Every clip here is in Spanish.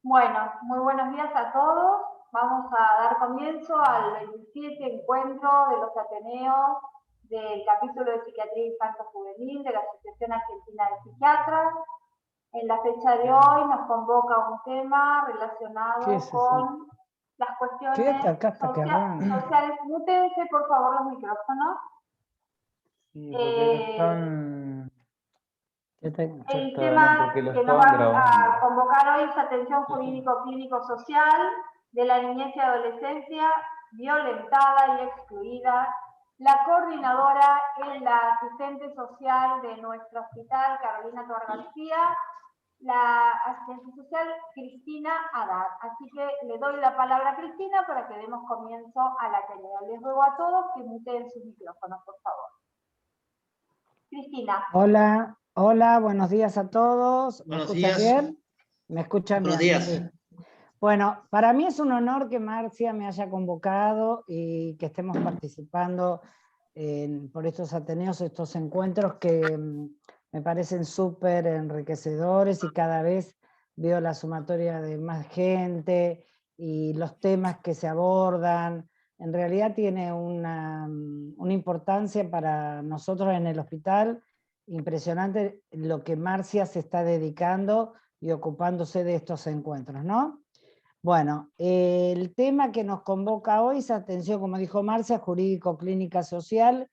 Bueno, muy buenos días a todos. Vamos a dar comienzo al 27 encuentro de los Ateneos del capítulo de Psiquiatría Infanto-Juvenil de la Asociación Argentina de Psiquiatras. En la fecha de hoy nos convoca un tema relacionado con las cuestiones sociales. Mútense, por favor, los micrófonos. Sí, porque están... El tema que nos va a convocar hoy es atención jurídico-clínico-social de la niñez y adolescencia violentada y excluida. La coordinadora es la asistente social de nuestro hospital, Carolina Tobar García, la asistente social Cristina Haddad. Así que le doy la palabra a Cristina para que demos comienzo a la Ateneo. Les ruego a todos que muteen sus micrófonos, por favor. Cristina. Hola, buenos días a todos. ¿Me escuchan bien? ¿Me escuchan bien? Buenos días. Sí. Bueno, para mí es un honor que Marcia me haya convocado y que estemos participando por estos Ateneos, estos encuentros que me parecen súper enriquecedores y cada vez veo la sumatoria de más gente y los temas que se abordan. En realidad tiene una importancia para nosotros en el hospital impresionante lo que Marcia se está dedicando y ocupándose de estos encuentros, ¿no? Bueno, el tema que nos convoca hoy es atención, como dijo Marcia, jurídico-clínica social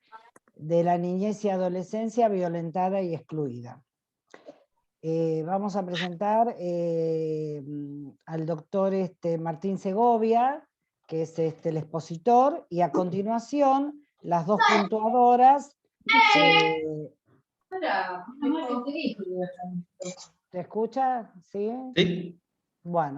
de la niñez y adolescencia violentada y excluida. Vamos a presentar al doctor Martín Segovia, que es el expositor, y a continuación las dos puntuadoras. ¿Se escucha? ¿Sí? Sí. Bueno,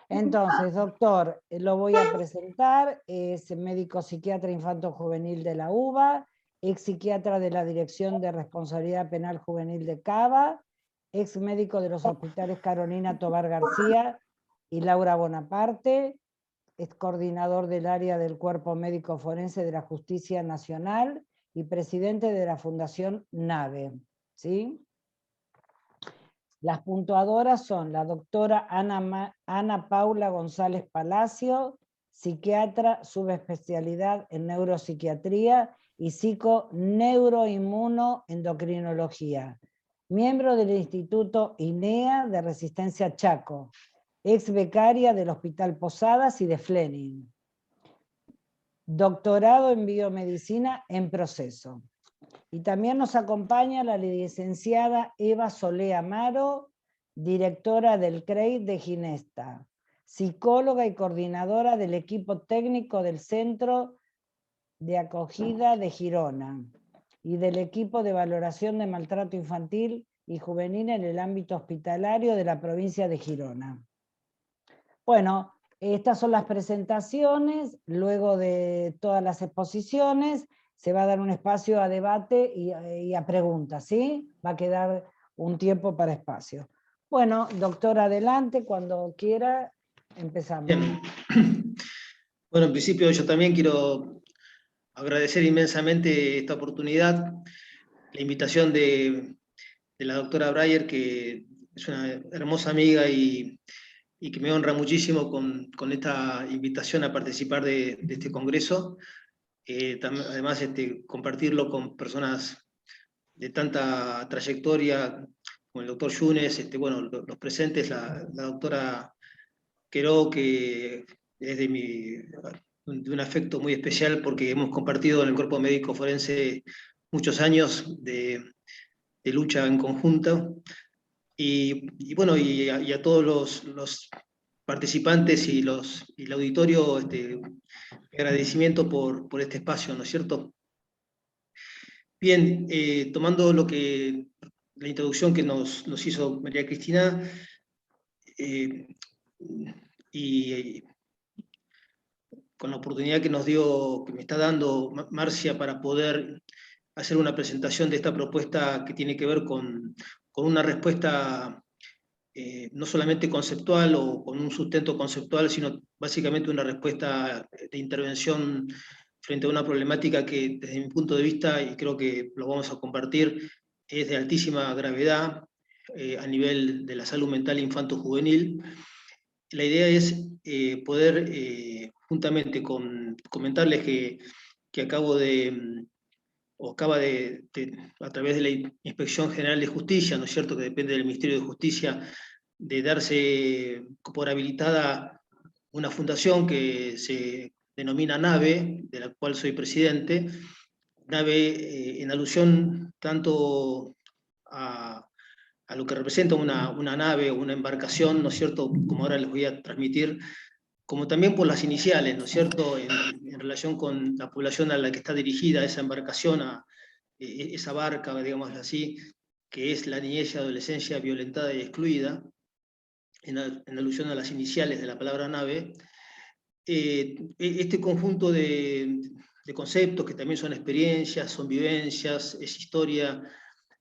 entonces, doctor, lo voy a presentar, es médico psiquiatra infanto-juvenil de la UBA, ex psiquiatra de la Dirección de Responsabilidad Penal Juvenil de Cava, ex médico de los hospitales Carolina Tobar García y Laura Bonaparte, es coordinador del área del Cuerpo Médico Forense de la Justicia Nacional y presidente de la Fundación NAVE, ¿sí? Las puntuadoras son la doctora Ana Paula González Palacio, psiquiatra, subespecialidad en neuropsiquiatría y psiconeuroinmunoendocrinología, miembro del Instituto INEA de Resistencia Chaco, ex becaria del Hospital Posadas y de Fleming. Doctorado en biomedicina en proceso. Y también nos acompaña la licenciada Eva Solé Amaro, directora del CREI de Ginesta, psicóloga y coordinadora del equipo técnico del Centro de Acogida de Girona y del equipo de valoración de maltrato infantil y juvenil en el ámbito hospitalario de la provincia de Girona. Bueno, estas son las presentaciones, luego de todas las exposiciones se va a dar un espacio a debate y a preguntas, ¿sí? Va a quedar un tiempo para espacio. Bueno, doctor, adelante, cuando quiera, empezamos. Bien. Bueno, en principio yo también quiero agradecer inmensamente esta oportunidad, la invitación de la doctora Breyer, que es una hermosa amiga y que me honra muchísimo con esta invitación a participar de este congreso. Además, compartirlo con personas de tanta trayectoria, como el doctor Yunes, bueno, los presentes, la doctora Queró, que es de un afecto muy especial porque hemos compartido en el cuerpo médico forense muchos años de lucha en conjunto. Y bueno, a todos los participantes y el auditorio, agradecimiento por este espacio, ¿no es cierto? Bien, tomando la introducción que nos hizo María Cristina, y con la oportunidad que me está dando Marcia para poder hacer una presentación de esta propuesta que tiene que ver con una respuesta no solamente conceptual o con un sustento conceptual, sino básicamente una respuesta de intervención frente a una problemática que desde mi punto de vista, y creo que lo vamos a compartir, es de altísima gravedad a nivel de la salud mental infanto-juvenil. la idea es poder, juntamente comentarles que acaba a través de la Inspección General de Justicia, ¿no es cierto?, que depende del Ministerio de Justicia, de darse por habilitada una fundación que se denomina NAVE, de la cual soy presidente. NAVE en alusión tanto a lo que representa una nave o una embarcación, ¿no es cierto?, como ahora les voy a transmitir, como también por las iniciales, ¿no es cierto?, en relación con la población a la que está dirigida esa embarcación, esa barca, digamos así, que es la niñez y adolescencia violentada y excluida, en alusión a las iniciales de la palabra nave. Este conjunto de conceptos, que también son experiencias, son vivencias, es historia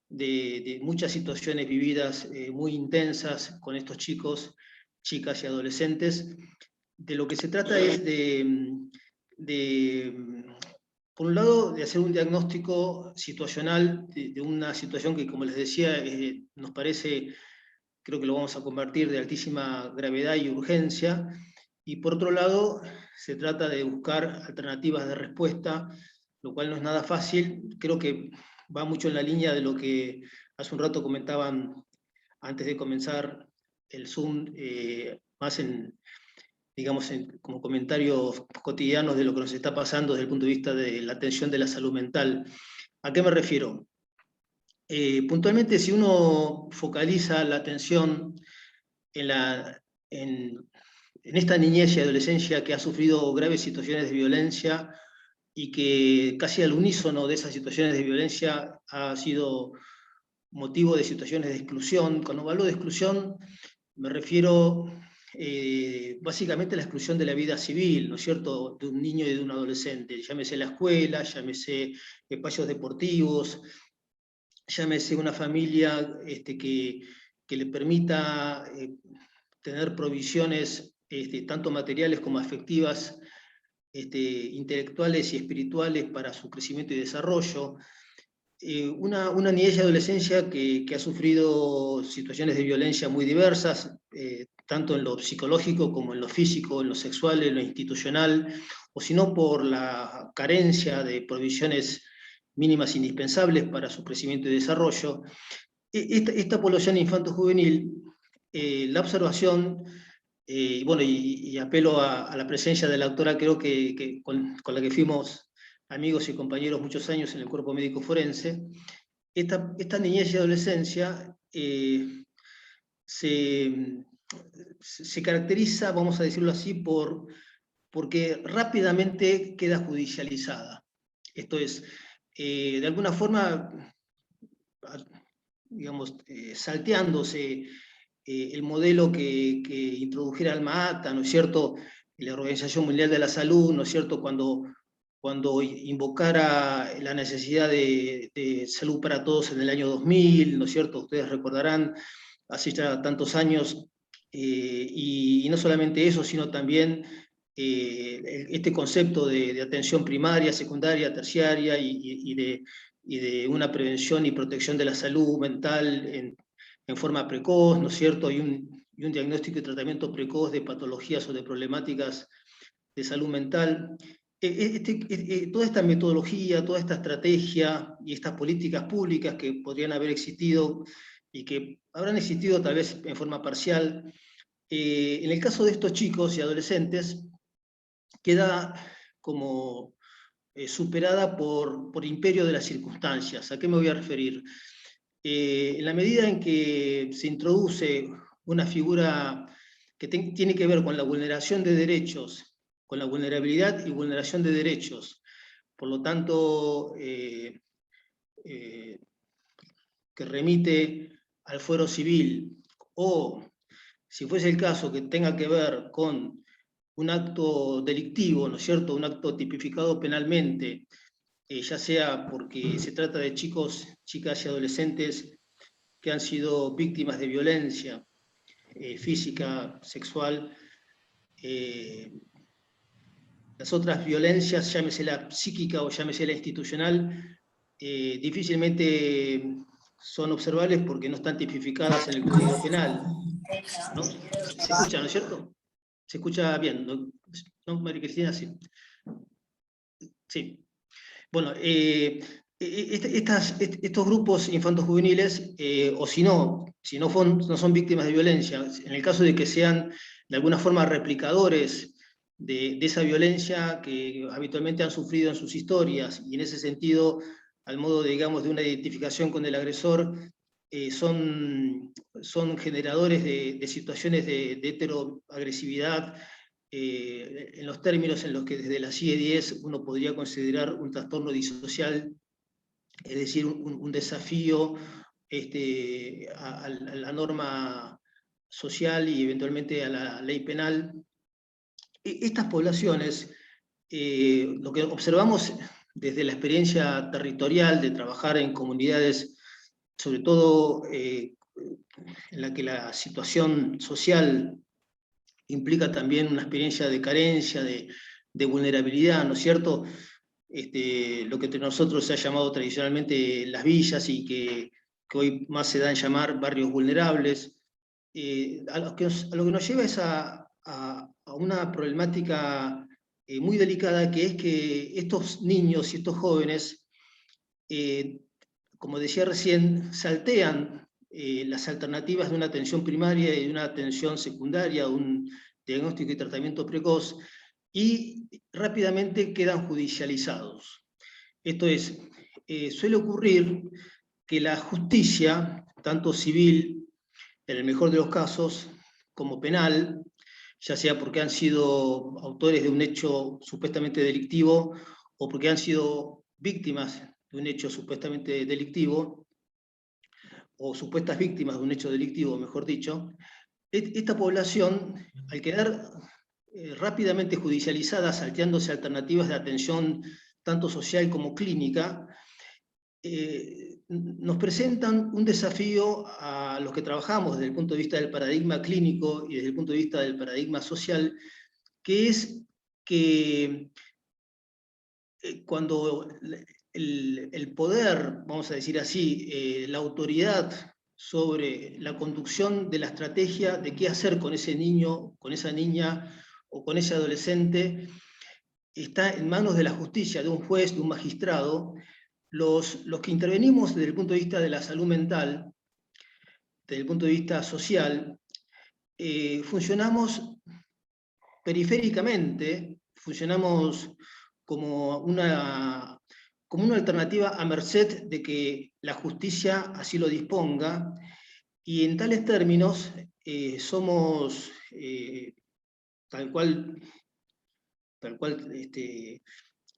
de muchas situaciones vividas muy intensas con estos chicos, chicas y adolescentes. De lo que se trata es por un lado, de hacer un diagnóstico situacional de una situación que, como les decía, nos parece, creo que lo vamos a convertir, de altísima gravedad y urgencia. Y por otro lado, se trata de buscar alternativas de respuesta, lo cual no es nada fácil. Creo que va mucho en la línea de lo que hace un rato comentaban antes de comenzar el Zoom, más digamos, como comentarios cotidianos de lo que nos está pasando desde el punto de vista de la atención de la salud mental. ¿A qué me refiero? Puntualmente, si uno focaliza la atención en esta niñez y adolescencia que ha sufrido graves situaciones de violencia y que casi al unísono de esas situaciones de violencia ha sido motivo de situaciones de exclusión. Cuando hablo de exclusión me refiero básicamente a la exclusión de la vida civil, ¿no es cierto?, de un niño y de un adolescente, llámese la escuela, llámese espacios deportivos, llámese una familia que le permita tener provisiones tanto materiales como afectivas, intelectuales y espirituales para su crecimiento y desarrollo. Una niñez y adolescencia que ha sufrido situaciones de violencia muy diversas, tanto en lo psicológico como en lo físico, en lo sexual, en lo institucional, o si no por la carencia de provisiones mínimas indispensables para su crecimiento y desarrollo. Esta población infanto-juvenil, la observación, bueno, y apelo a la presencia de la doctora, creo que con la que fuimos amigos y compañeros muchos años en el cuerpo médico forense, esta niñez y adolescencia se caracteriza, vamos a decirlo así, porque rápidamente queda judicializada. Esto es, de alguna forma, digamos, salteándose el modelo que introdujera Alma Ata, ¿no es cierto?, la Organización Mundial de la Salud, ¿no es cierto?, cuando invocara la necesidad de salud para todos en el año 2000, ¿no es cierto? Ustedes recordarán, hace ya tantos años, y no solamente eso, sino también este concepto de atención primaria, secundaria, terciaria, y de una prevención y protección de la salud mental en forma precoz, ¿no es cierto? Y un diagnóstico y tratamiento precoz de patologías o de problemáticas de salud mental. Toda esta metodología, toda esta estrategia y estas políticas públicas que podrían haber existido y que habrán existido tal vez en forma parcial, en el caso de estos chicos y adolescentes, queda como superada por imperio de las circunstancias. ¿A qué me voy a referir? En la medida en que se introduce una figura que tiene que ver con la vulneración de derechos, con la vulnerabilidad y vulneración de derechos, por lo tanto, que remite al fuero civil, o si fuese el caso que tenga que ver con un acto delictivo, ¿no es cierto?, un acto tipificado penalmente, ya sea porque se trata de chicos, chicas y adolescentes que han sido víctimas de violencia física, sexual, las otras violencias, llámese la psíquica o llámese la institucional, difícilmente son observables porque no están tipificadas en el Código Penal, ¿no? ¿Se escucha, no es cierto? Se escucha bien, ¿no? ¿No, María Cristina? Sí. Sí. Bueno, estos grupos infantos-juveniles, o si no son víctimas de violencia, en el caso de que sean de alguna forma replicadores de esa violencia que habitualmente han sufrido en sus historias, y en ese sentido, al modo, digamos, de una identificación con el agresor, son generadores de situaciones de heteroagresividad, en los términos en los que desde la CIE-10 uno podría considerar un trastorno disocial, es decir, un desafío a la norma social y eventualmente a la ley penal. Estas poblaciones, lo que observamos desde la experiencia territorial de trabajar en comunidades, sobre todo en la que la situación social implica también una experiencia de carencia, de vulnerabilidad, ¿no es cierto? Lo que entre nosotros se ha llamado tradicionalmente las villas y que hoy más se da en llamar barrios vulnerables, a lo que nos lleva es a una problemática muy delicada, que es que estos niños y estos jóvenes, como decía recién, saltean las alternativas de una atención primaria y de una atención secundaria, un diagnóstico y tratamiento precoz, y rápidamente quedan judicializados. Esto es, suele ocurrir que la justicia, tanto civil, en el mejor de los casos, como penal, ya sea porque han sido autores de un hecho supuestamente delictivo o porque han sido víctimas de un hecho supuestamente delictivo, o supuestas víctimas de un hecho delictivo, mejor dicho, esta población, al quedar rápidamente judicializada, salteándose alternativas de atención tanto social como clínica, nos presentan un desafío a los que trabajamos desde el punto de vista del paradigma clínico y desde el punto de vista del paradigma social, que es que cuando el poder, vamos a decir así, la autoridad sobre la conducción de la estrategia de qué hacer con ese niño, con esa niña o con ese adolescente, está en manos de la justicia, de un juez, de un magistrado, los que intervenimos desde el punto de vista de la salud mental, desde el punto de vista social, funcionamos periféricamente, funcionamos como una alternativa a merced de que la justicia así lo disponga, y en tales términos somos, tal cual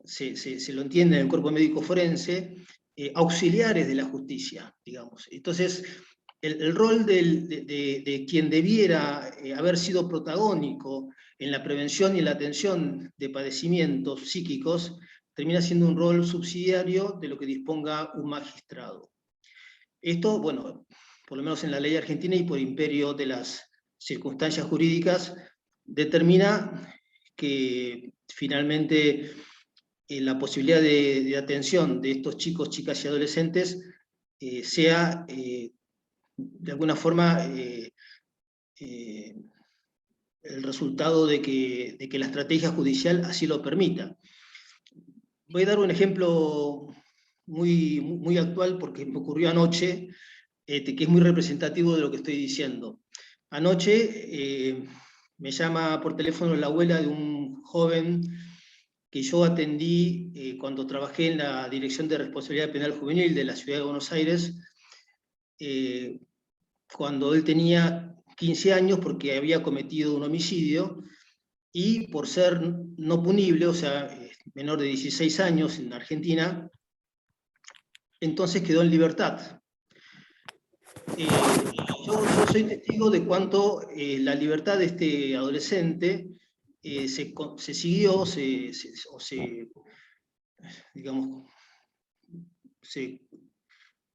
se lo entiende en el cuerpo médico forense, auxiliares de la justicia, digamos. Entonces, el rol de quien debiera haber sido protagónico en la prevención y en la atención de padecimientos psíquicos, termina siendo un rol subsidiario de lo que disponga un magistrado. Esto, bueno, por lo menos en la ley argentina y por imperio de las circunstancias jurídicas, determina que finalmente la posibilidad de atención de estos chicos, chicas y adolescentes sea de alguna forma el resultado de que la estrategia judicial así lo permita. Voy a dar un ejemplo muy actual porque me ocurrió anoche, que es muy representativo de lo que estoy diciendo. Anoche me llama por teléfono la abuela de un joven que yo atendí cuando trabajé en la Dirección de Responsabilidad Penal Juvenil de la Ciudad de Buenos Aires, cuando él tenía 15 años porque había cometido un homicidio, y por ser no punible, o sea, menor de 16 años en Argentina, entonces quedó en libertad. Yo soy testigo de cuánto la libertad de este adolescente se siguió, digamos, se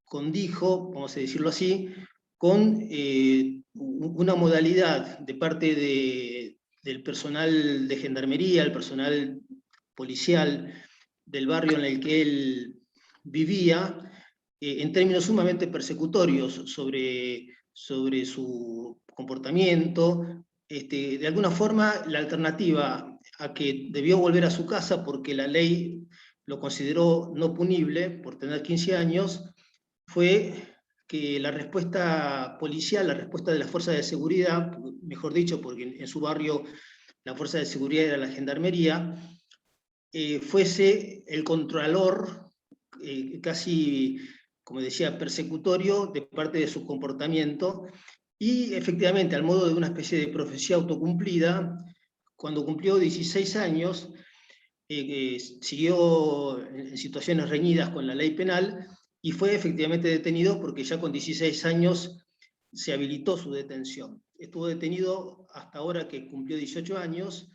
condijo, vamos a decirlo así, con una modalidad de parte del personal de gendarmería, el personal policial del barrio en el que él vivía, en términos sumamente persecutorios sobre su comportamiento, de alguna forma la alternativa a que debió volver a su casa porque la ley lo consideró no punible por tener 15 años, fue que la respuesta policial, la respuesta de las fuerzas de seguridad, mejor dicho, porque en su barrio la fuerza de seguridad era la gendarmería, fuese el contralor casi, como decía, persecutorio de parte de su comportamiento, y efectivamente, al modo de una especie de profecía autocumplida, cuando cumplió 16 años, siguió en situaciones reñidas con la ley penal y fue efectivamente detenido porque ya con 16 años se habilitó su detención. Estuvo detenido hasta ahora que cumplió 18 años.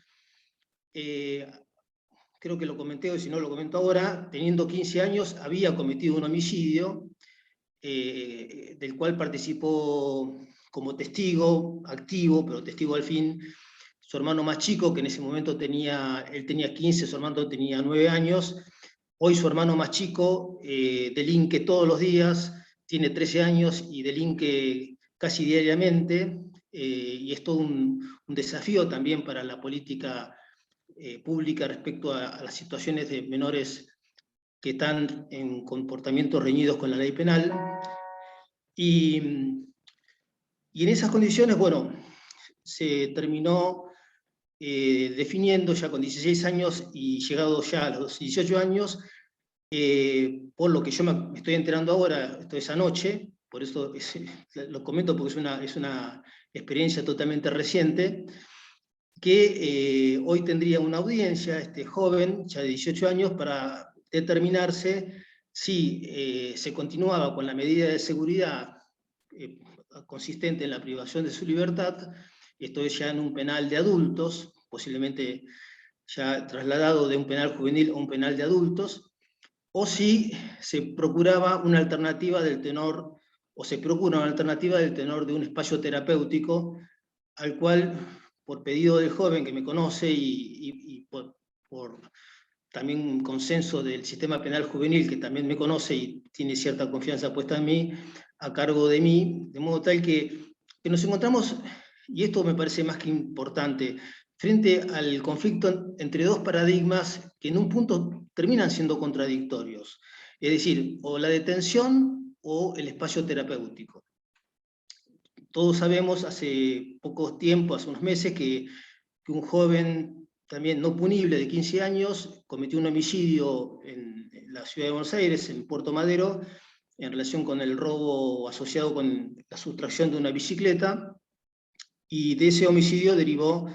Creo que lo comenté hoy, si no lo comento ahora, teniendo 15 años había cometido un homicidio del cual participó como testigo activo, pero testigo al fin, su hermano más chico, que en ese momento él tenía 15, su hermano tenía 9 años. Hoy su hermano más chico delinque todos los días, tiene 13 años y delinque casi diariamente, y es todo un desafío también para la política pública respecto a las situaciones de menores que están en comportamientos reñidos con la ley penal. Y en esas condiciones, bueno, se terminó definiendo ya con 16 años y llegado ya a los 18 años, por lo que yo me estoy enterando ahora, esto es anoche, por eso lo comento porque es una experiencia totalmente reciente, que hoy tendría una audiencia, este joven, ya de 18 años, para determinarse si se continuaba con la medida de seguridad consistente en la privación de su libertad, esto es ya en un penal de adultos, posiblemente ya trasladado de un penal juvenil a un penal de adultos, o si se procuraba una alternativa del tenor, o se procura una alternativa del tenor de un espacio terapéutico, al cual, por pedido del joven que me conoce y por también un consenso del sistema penal juvenil que también me conoce y tiene cierta confianza puesta en mí, a cargo de mí, de modo tal que nos encontramos, y esto me parece más que importante, frente al conflicto entre dos paradigmas que en un punto terminan siendo contradictorios. Es decir, o la detención o el espacio terapéutico. Todos sabemos hace poco tiempo, hace unos meses, que un joven también no punible de 15 años cometió un homicidio en la ciudad de Buenos Aires, en Puerto Madero, en relación con el robo asociado con la sustracción de una bicicleta, y de ese homicidio derivó,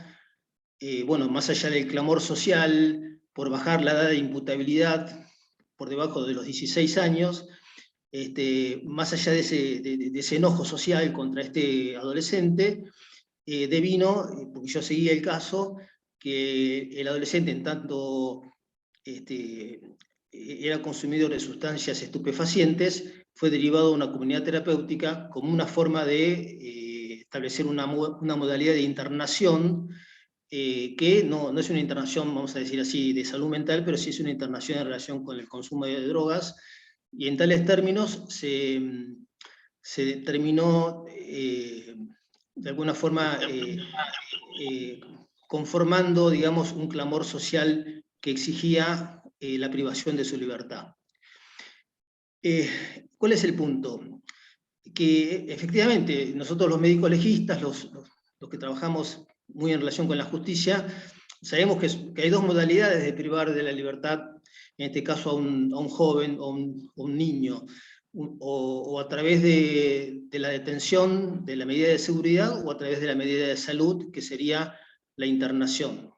bueno, más allá del clamor social por bajar la edad de imputabilidad por debajo de los 16 años, más allá de ese enojo social contra este adolescente, devino, porque yo seguía el caso, que el adolescente, en tanto era consumidor de sustancias estupefacientes, fue derivado a una comunidad terapéutica como una forma de establecer una modalidad de internación que no es una internación, vamos a decir así, de salud mental, pero sí es una internación en relación con el consumo de drogas, y en tales términos se terminó de alguna forma conformando, digamos, un clamor social que exigía la privación de su libertad. ¿Cuál es el punto? Que efectivamente nosotros los médicos legistas, los que trabajamos muy en relación con la justicia, sabemos que hay dos modalidades de privar de la libertad, en este caso a un joven o un niño, o a través de la detención de la medida de seguridad o a través de la medida de salud, que sería la internación.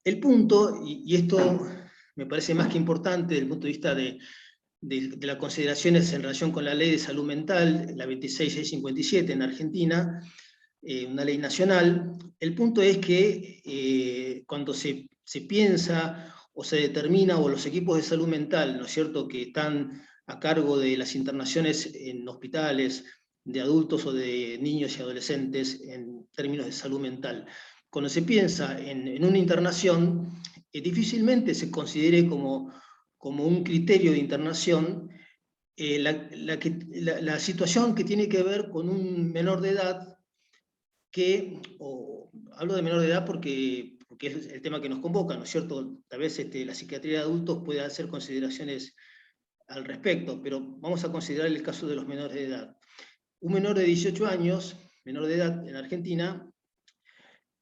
El punto, y esto me parece más que importante desde el punto de vista de las consideraciones en relación con la ley de salud mental, la 26657 en Argentina, una ley nacional, el punto es que cuando se piensa o se determina, o los equipos de salud mental, ¿no es cierto?, que están a cargo de las internaciones en hospitales de adultos o de niños y adolescentes en términos de salud mental, cuando se piensa en una internación, difícilmente se considere como un criterio de internación la situación que tiene que ver con un menor de edad hablo de menor de edad porque es el tema que nos convoca, ¿no es cierto? Tal vez la psiquiatría de adultos pueda hacer consideraciones al respecto, pero vamos a considerar el caso de los menores de edad. Un menor de 18 años, menor de edad en Argentina,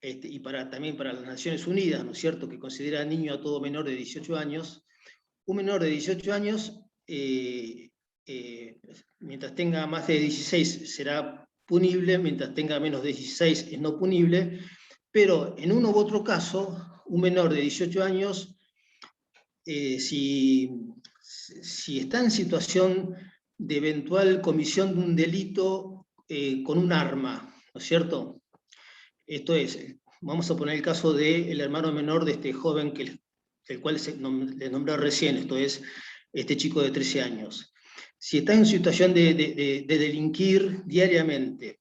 y también para las Naciones Unidas, ¿no es cierto?, que considera niño a todo menor de 18 años, un menor de 18 años, mientras tenga más de 16 será punible, mientras tenga menos de 16 es no punible, pero en uno u otro caso, un menor de 18 años, si está en situación de eventual comisión de un delito con un arma, ¿no es cierto? Esto es, vamos a poner el caso del hermano menor de este joven el cual les nombré recién, esto es, este chico de 13 años. Si está en situación de delinquir diariamente,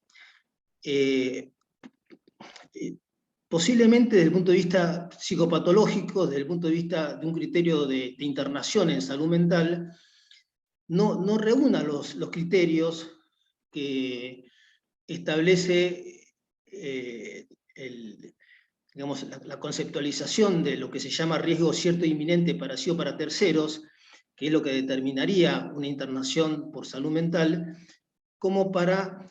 posiblemente desde el punto de vista psicopatológico, desde el punto de vista de un criterio de internación en salud mental, no reúna los criterios que establece la conceptualización de lo que se llama riesgo cierto e inminente para sí o para terceros, que es lo que determinaría una internación por salud mental, como para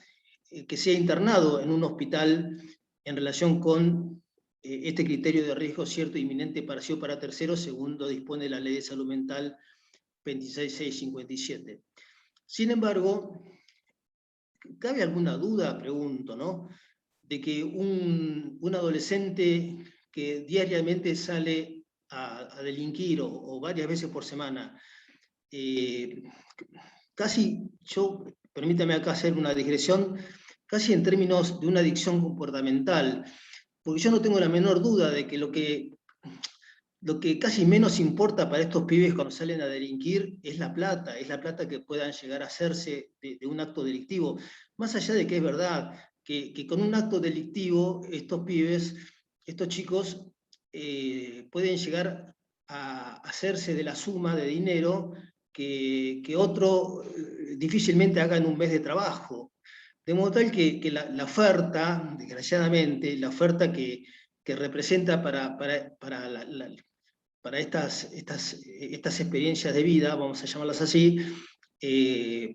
que sea internado en un hospital en relación con este criterio de riesgo cierto e inminente para sí o para terceros, según lo dispone la Ley de Salud Mental 26657. Sin embargo, ¿cabe alguna duda, pregunto, ¿no?, de que un adolescente que diariamente sale a delinquir o varias veces por semana, permítame acá hacer una digresión, casi en términos de una adicción comportamental, porque yo no tengo la menor duda de que lo que casi menos importa para estos pibes cuando salen a delinquir es la plata que puedan llegar a hacerse de un acto delictivo. Más allá de que es verdad que con un acto delictivo estos pibes, estos chicos, pueden llegar a hacerse de la suma de dinero que otro difícilmente haga en un mes de trabajo. De modo tal que la oferta, desgraciadamente, la oferta que representa para estas experiencias de vida, vamos a llamarlas así,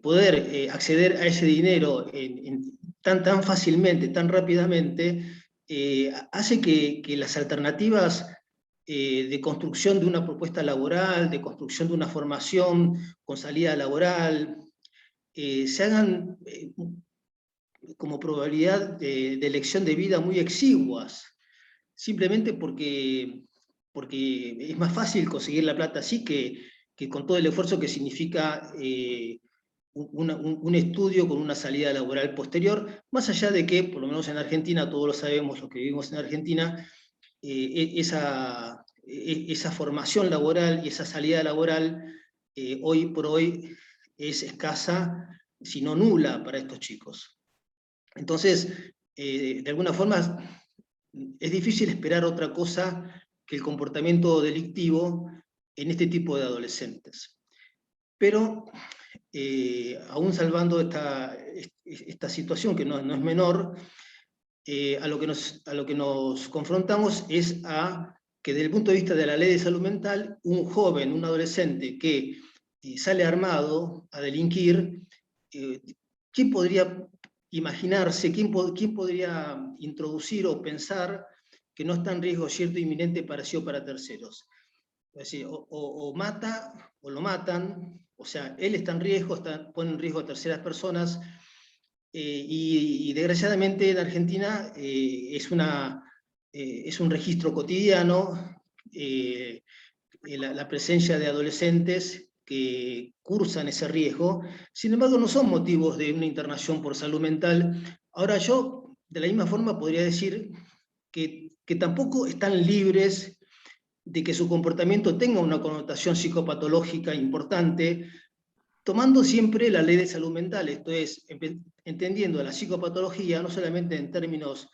poder acceder a ese dinero tan fácilmente, tan rápidamente, hace que las alternativas de construcción de una propuesta laboral, de construcción de una formación con salida laboral, se hagan como probabilidad de elección de vida muy exiguas, simplemente porque es más fácil conseguir la plata así que con todo el esfuerzo que significa un estudio con una salida laboral posterior, más allá de que, por lo menos en Argentina, todos lo sabemos, los que vivimos en Argentina, esa formación laboral y esa salida laboral hoy por hoy es escasa, si no nula, para estos chicos. Entonces, de alguna forma, es difícil esperar otra cosa que el comportamiento delictivo en este tipo de adolescentes. Pero, aún salvando esta situación, que no es menor, a lo que nos confrontamos es a que desde el punto de vista de la Ley de Salud Mental, un joven, un adolescente que sale armado a delinquir, ¿quién podría imaginarse, quién podría introducir o pensar que no está en riesgo cierto e inminente para sí o para terceros? Es decir, o mata o lo matan, o sea, él está en riesgo, pone en riesgo a terceras personas, y desgraciadamente en Argentina es un registro cotidiano la presencia de adolescentes que cursan ese riesgo. Sin embargo, no son motivos de una internación por salud mental. Ahora, yo de la misma forma podría decir que tampoco están libres de que su comportamiento tenga una connotación psicopatológica importante, tomando siempre la Ley de Salud Mental, esto es, entendiendo la psicopatología no solamente en términos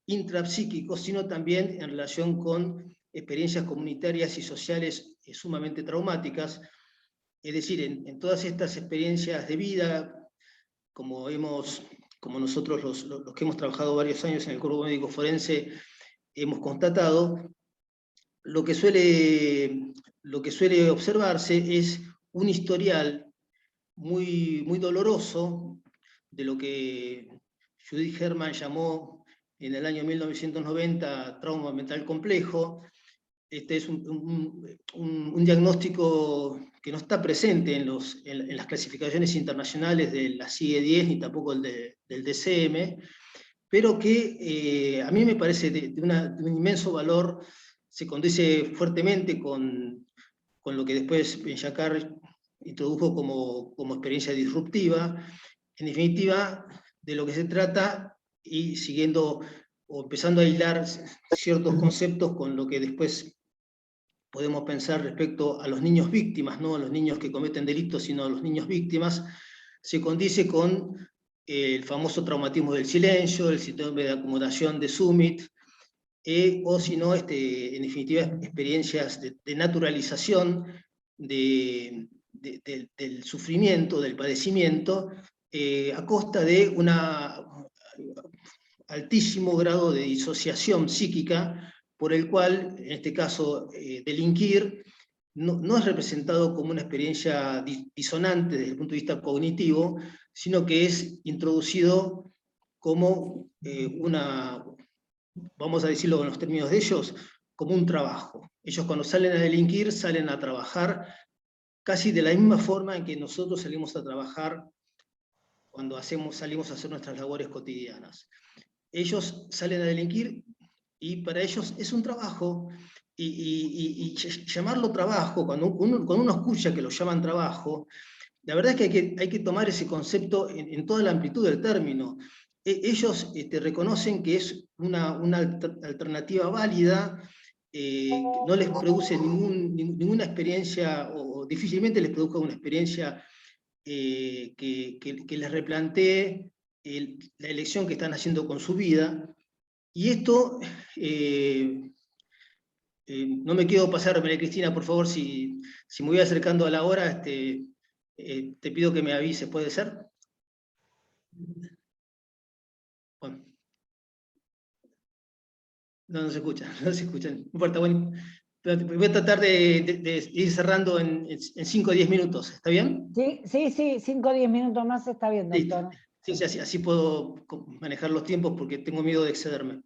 intrapsíquicos, sino también en relación con experiencias comunitarias y sociales sumamente traumáticas. Es decir, en todas estas experiencias de vida, como hemos como nosotros los que hemos trabajado varios años en el cuerpo médico forense hemos constatado, lo que suele observarse es un historial muy, muy doloroso de lo que Judith Herman llamó en el año 1990 trauma mental complejo. Este es un diagnóstico que no está presente en las clasificaciones internacionales de la CIE-10 ni tampoco del DCM, pero que a mí me parece de un inmenso valor, se condice fuertemente con lo que después Ben-Shakar introdujo como experiencia disruptiva. En definitiva, de lo que se trata, y siguiendo o empezando a hilar ciertos conceptos con lo que después podemos pensar respecto a los niños víctimas, no a los niños que cometen delitos, sino a los niños víctimas, se condice con el famoso traumatismo del silencio, el síndrome de acomodación de Summit, o si no, en definitiva, experiencias de naturalización del sufrimiento, del padecimiento, a costa de un altísimo grado de disociación psíquica, por el cual, en este caso, delinquir no es representado como una experiencia disonante desde el punto de vista cognitivo, sino que es introducido como vamos a decirlo con los términos de ellos, como un trabajo. Ellos cuando salen a delinquir, salen a trabajar casi de la misma forma en que nosotros salimos a trabajar cuando salimos a hacer nuestras labores cotidianas. Ellos salen a delinquir y para ellos es un trabajo, y llamarlo trabajo, cuando uno escucha que lo llaman trabajo, la verdad es que hay que tomar ese concepto en toda la amplitud del término. Ellos reconocen que es una alternativa válida, no les produce ninguna experiencia, o difícilmente les produzca una experiencia que les replantee la elección que están haciendo con su vida. Y esto, no me quiero pasar, María Cristina, por favor, si me voy acercando a la hora, te pido que me avises, ¿puede ser? Bueno. No se escucha, no se escucha. No importa, bueno, voy a tratar de ir cerrando en 5 o 10 minutos, ¿está bien? Sí, 5 o 10 minutos más está bien, doctor. Sí, así puedo manejar los tiempos porque tengo miedo de excederme.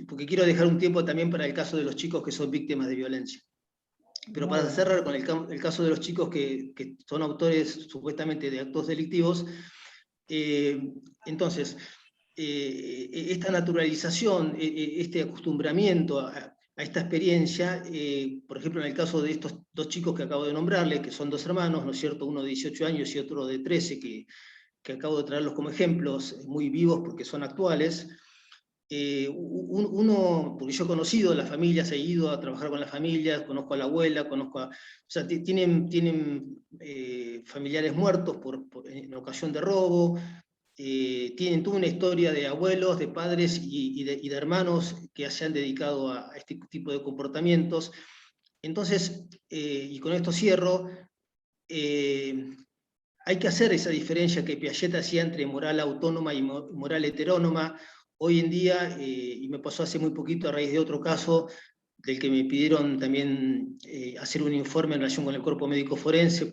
Porque quiero dejar un tiempo también para el caso de los chicos que son víctimas de violencia. Pero para cerrar con el caso de los chicos que son autores supuestamente de actos delictivos, entonces, esta naturalización, este acostumbramiento a esta experiencia, por ejemplo, en el caso de estos dos chicos que acabo de nombrarles, que son dos hermanos, ¿no es cierto? Uno de 18 años y otro de 13, que acabo de traerlos como ejemplos muy vivos porque son actuales. Uno, porque yo he conocido a las familias, he ido a trabajar con las familias, conozco a la abuela, o sea, tienen familiares muertos en ocasión de robo, tienen toda una historia de abuelos, de padres y de hermanos que se han dedicado a este tipo de comportamientos. Entonces, y con esto cierro, hay que hacer esa diferencia que Piaget hacía entre moral autónoma y moral heterónoma. Hoy en día, y me pasó hace muy poquito a raíz de otro caso, del que me pidieron también hacer un informe en relación con el cuerpo médico forense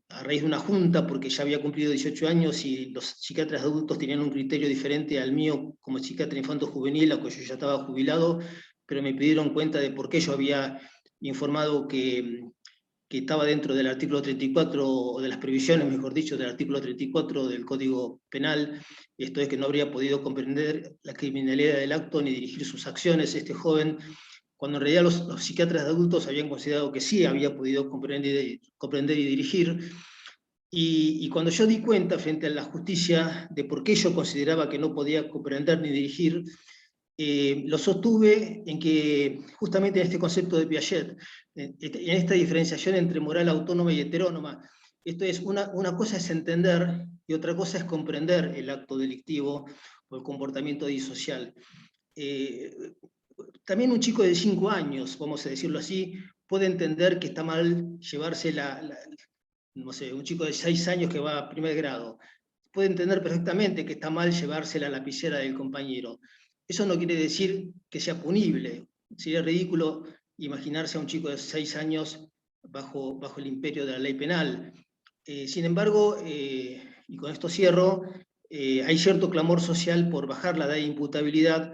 a raíz de una junta, porque ya había cumplido 18 años y los psiquiatras adultos tenían un criterio diferente al mío como psiquiatra infanto-juvenil, aunque yo ya estaba jubilado, pero me pidieron cuenta de por qué yo había informado que estaba dentro del artículo 34, o de las previsiones, mejor dicho, del artículo 34 del Código Penal, esto es que no habría podido comprender la criminalidad del acto ni dirigir sus acciones, este joven, cuando en realidad los psiquiatras de adultos habían considerado que sí había podido comprender y dirigir. Y cuando yo di cuenta frente a la justicia de por qué yo consideraba que no podía comprender ni dirigir, lo sostuve en que justamente en este concepto de Piaget, en esta diferenciación entre moral autónoma y heterónoma, esto es, una cosa es entender y otra cosa es comprender el acto delictivo o el comportamiento disocial. También un chico de 5 años, vamos a decirlo así, puede entender que está mal llevarse no sé, un chico de 6 años que va a primer grado, puede entender perfectamente que está mal llevarse la lapicera del compañero. Eso no quiere decir que sea punible. Sería ridículo imaginarse a un chico de 6 años bajo el imperio de la ley penal. Sin embargo, y con esto cierro, hay cierto clamor social por bajar la edad de imputabilidad.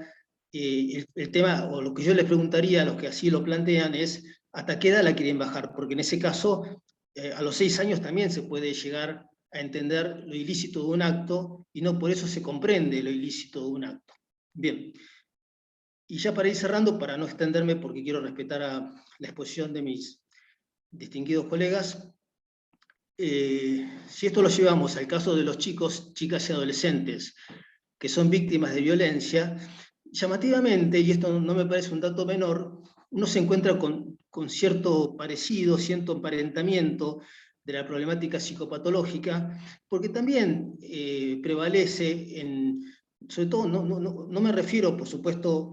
El tema, o lo que yo les preguntaría a los que así lo plantean, es ¿hasta qué edad la quieren bajar? Porque en ese caso, a los 6 años también se puede llegar a entender lo ilícito de un acto, y no por eso se comprende lo ilícito de un acto. Bien. Y ya para ir cerrando, para no extenderme, porque quiero respetar a la exposición de mis distinguidos colegas, si esto lo llevamos al caso de los chicos, chicas y adolescentes que son víctimas de violencia, llamativamente, y esto no me parece un dato menor, uno se encuentra con cierto parecido, cierto emparentamiento de la problemática psicopatológica, porque también prevalece sobre todo, no me refiero, por supuesto,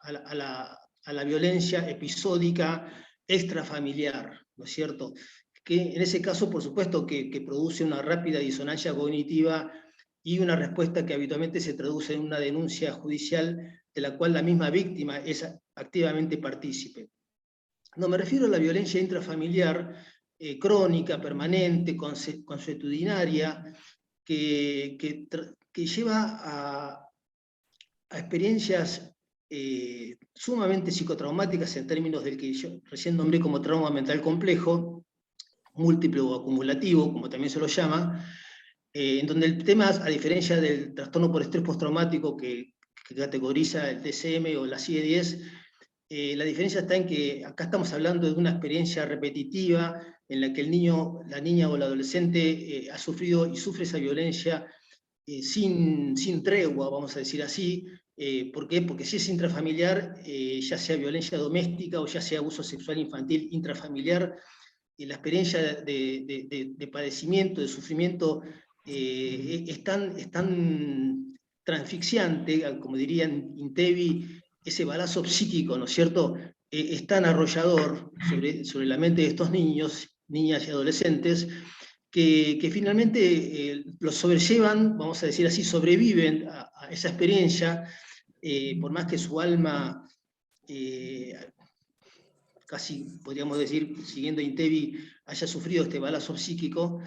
a la violencia episódica extrafamiliar, ¿no es cierto? Que en ese caso, por supuesto, que produce una rápida disonancia cognitiva y una respuesta que habitualmente se traduce en una denuncia judicial de la cual la misma víctima es activamente partícipe. No, me refiero a la violencia intrafamiliar crónica, permanente, consuetudinaria, que lleva a experiencias sumamente psicotraumáticas en términos del que yo recién nombré como trauma mental complejo, múltiple o acumulativo, como también se lo llama, en donde el tema, a diferencia del trastorno por estrés postraumático que categoriza el DSM o la CIE-10, la diferencia está en que acá estamos hablando de una experiencia repetitiva en la que el niño, la niña o el adolescente ha sufrido y sufre esa violencia sin tregua, vamos a decir así. ¿Por qué? Porque si es intrafamiliar, ya sea violencia doméstica o ya sea abuso sexual infantil intrafamiliar, la experiencia de padecimiento, de sufrimiento, es tan transfixiante, como dirían Intevi, ese balazo psíquico, ¿no es cierto? Es tan arrollador sobre la mente de estos niños, niñas y adolescentes, que finalmente los sobrellevan, vamos a decir así, sobreviven a esa experiencia, por más que su alma, casi podríamos decir, siguiendo Intevi, haya sufrido este balazo psíquico,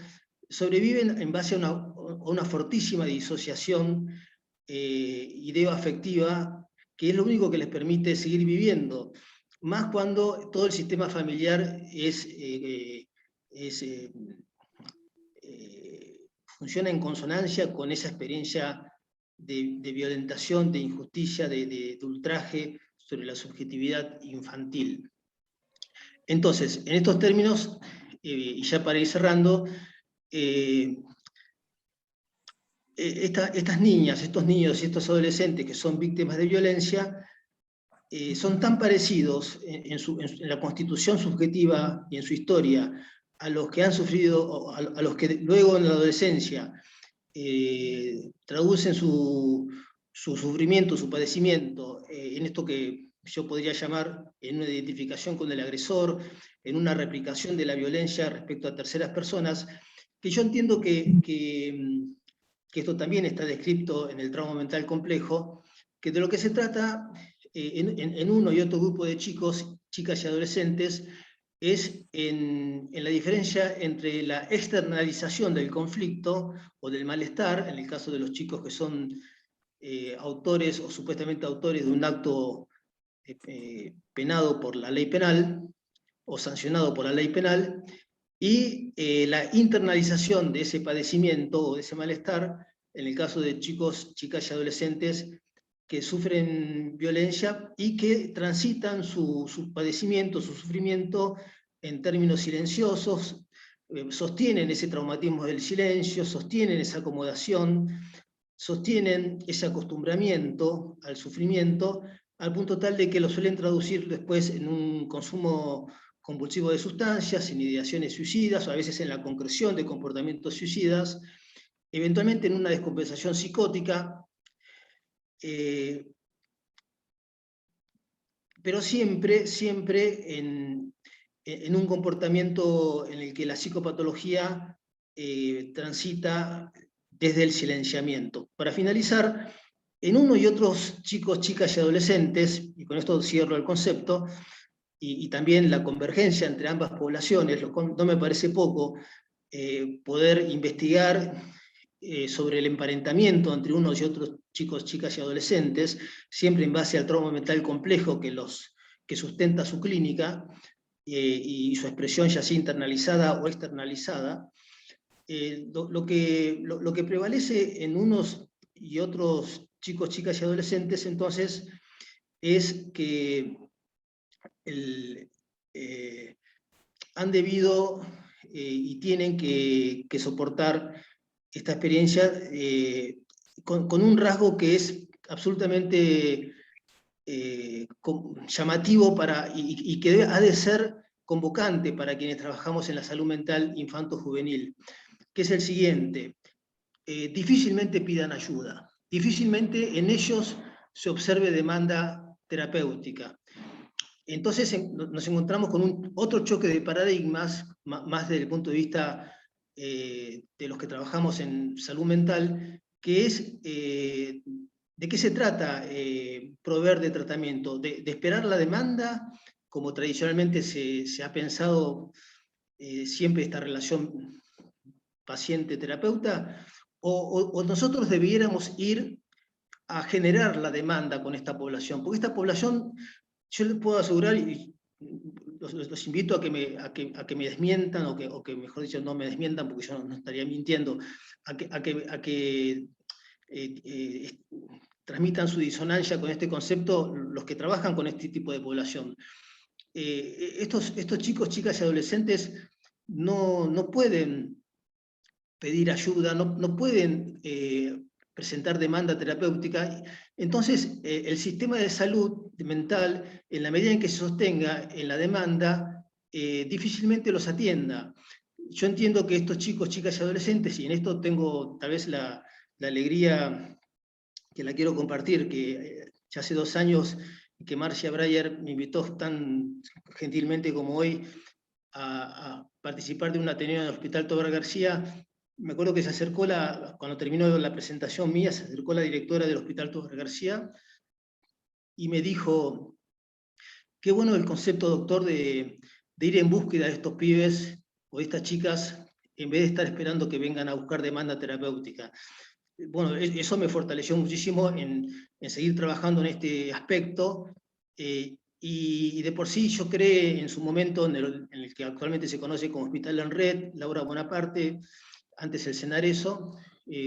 sobreviven en base a una fortísima disociación ideoafectiva, que es lo único que les permite seguir viviendo, más cuando todo el sistema familiar funciona en consonancia con esa experiencia de violentación, de injusticia, de ultraje sobre la subjetividad infantil. Entonces, en estos términos, y ya para ir cerrando, estas niñas, estos niños y estos adolescentes que son víctimas de violencia son tan parecidos en la constitución subjetiva y en su historia a los que han sufrido, a los que luego en la adolescencia traducen su sufrimiento, su padecimiento en esto que yo podría llamar en una identificación con el agresor, en una replicación de la violencia respecto a terceras personas, que yo entiendo que esto también está descrito en el trauma mental complejo, que de lo que se trata en uno y otro grupo de chicos, chicas y adolescentes, es en la diferencia entre la externalización del conflicto o del malestar, en el caso de los chicos que son autores o supuestamente autores de un acto penado por la ley penal o sancionado por la ley penal, y la internalización de ese padecimiento o de ese malestar en el caso de chicos, chicas y adolescentes que sufren violencia y que transitan su padecimiento, su sufrimiento en términos silenciosos, sostienen ese traumatismo del silencio, sostienen esa acomodación, sostienen ese acostumbramiento al sufrimiento, al punto tal de que lo suelen traducir después en un consumo compulsivo de sustancias, en ideaciones suicidas, o a veces en la concreción de comportamientos suicidas, eventualmente en una descompensación psicótica, pero siempre en un comportamiento en el que la psicopatología transita desde el silenciamiento. Para finalizar, en uno y otros chicos, chicas y adolescentes, y con esto cierro el concepto, y también la convergencia entre ambas poblaciones, no me parece poco, poder investigar sobre el emparentamiento entre unos y otros chicos, chicas y adolescentes, siempre en base al trauma mental complejo que sustenta su clínica, y su expresión ya sea internalizada o externalizada. Lo que prevalece en unos y otros chicos, chicas y adolescentes, entonces, es que han debido y tienen que soportar esta experiencia con un rasgo que es absolutamente llamativo y que ha de ser convocante para quienes trabajamos en la salud mental infanto-juvenil, que es el siguiente: difícilmente pidan ayuda, difícilmente en ellos se observe demanda terapéutica. Entonces nos encontramos con otro choque de paradigmas, más desde el punto de vista de los que trabajamos en salud mental, que es de qué se trata proveer de tratamiento, de esperar la demanda, como tradicionalmente se ha pensado siempre esta relación paciente-terapeuta, o nosotros debiéramos ir a generar la demanda con esta población, porque esta población, yo les puedo asegurar, y los invito a que me desmientan, o que mejor dicho no me desmientan, porque yo no estaría mintiendo, a que transmitan su disonancia con este concepto los que trabajan con este tipo de población. Estos chicos, chicas y adolescentes no pueden pedir ayuda, no pueden presentar demanda terapéutica. Entonces, el sistema de salud mental, en la medida en que se sostenga en la demanda, difícilmente los atienda. Yo entiendo que estos chicos, chicas y adolescentes, y en esto tengo tal vez la alegría que la quiero compartir, que ya hace 2 años que Marcia Breyer me invitó tan gentilmente como hoy a participar de un ateneo en el Hospital Tobar García. Me acuerdo que se acercó, cuando terminó la presentación mía, se acercó la directora del Hospital Tobar García y me dijo: qué bueno el concepto, doctor, de ir en búsqueda de estos pibes o de estas chicas, en vez de estar esperando que vengan a buscar demanda terapéutica. Bueno, eso me fortaleció muchísimo en seguir trabajando en este aspecto, y de por sí yo creé en su momento, en el que actualmente se conoce como Hospital en Red, Laura Bonaparte, antes el Cenareso,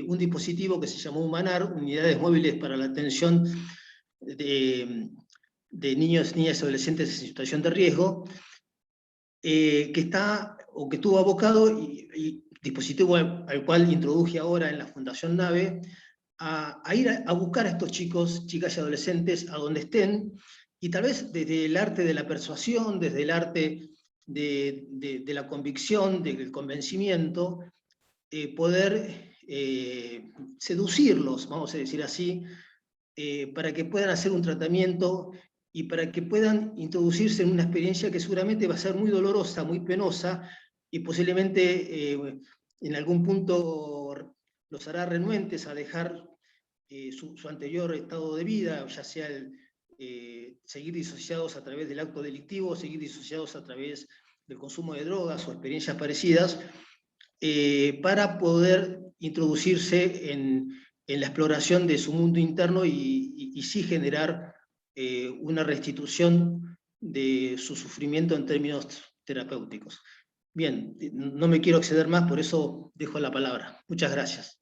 un dispositivo que se llamó Humanar, Unidades Móviles para la Atención de Niños, Niñas y Adolescentes en Situación de Riesgo, que estuvo abocado, y dispositivo al cual introduje ahora en la Fundación NAVE, a ir a buscar a estos chicos, chicas y adolescentes a donde estén, y tal vez desde el arte de la persuasión, desde el arte de la convicción, del convencimiento, poder seducirlos, vamos a decir así, para que puedan hacer un tratamiento y para que puedan introducirse en una experiencia que seguramente va a ser muy dolorosa, muy penosa, y posiblemente en algún punto los hará renuentes a dejar su anterior estado de vida, ya sea seguir disociados a través del acto delictivo, seguir disociados a través del consumo de drogas o experiencias parecidas, para poder introducirse en la exploración de su mundo interno y sí generar una restitución de su sufrimiento en términos terapéuticos. Bien, no me quiero exceder más, por eso dejo la palabra. Muchas gracias.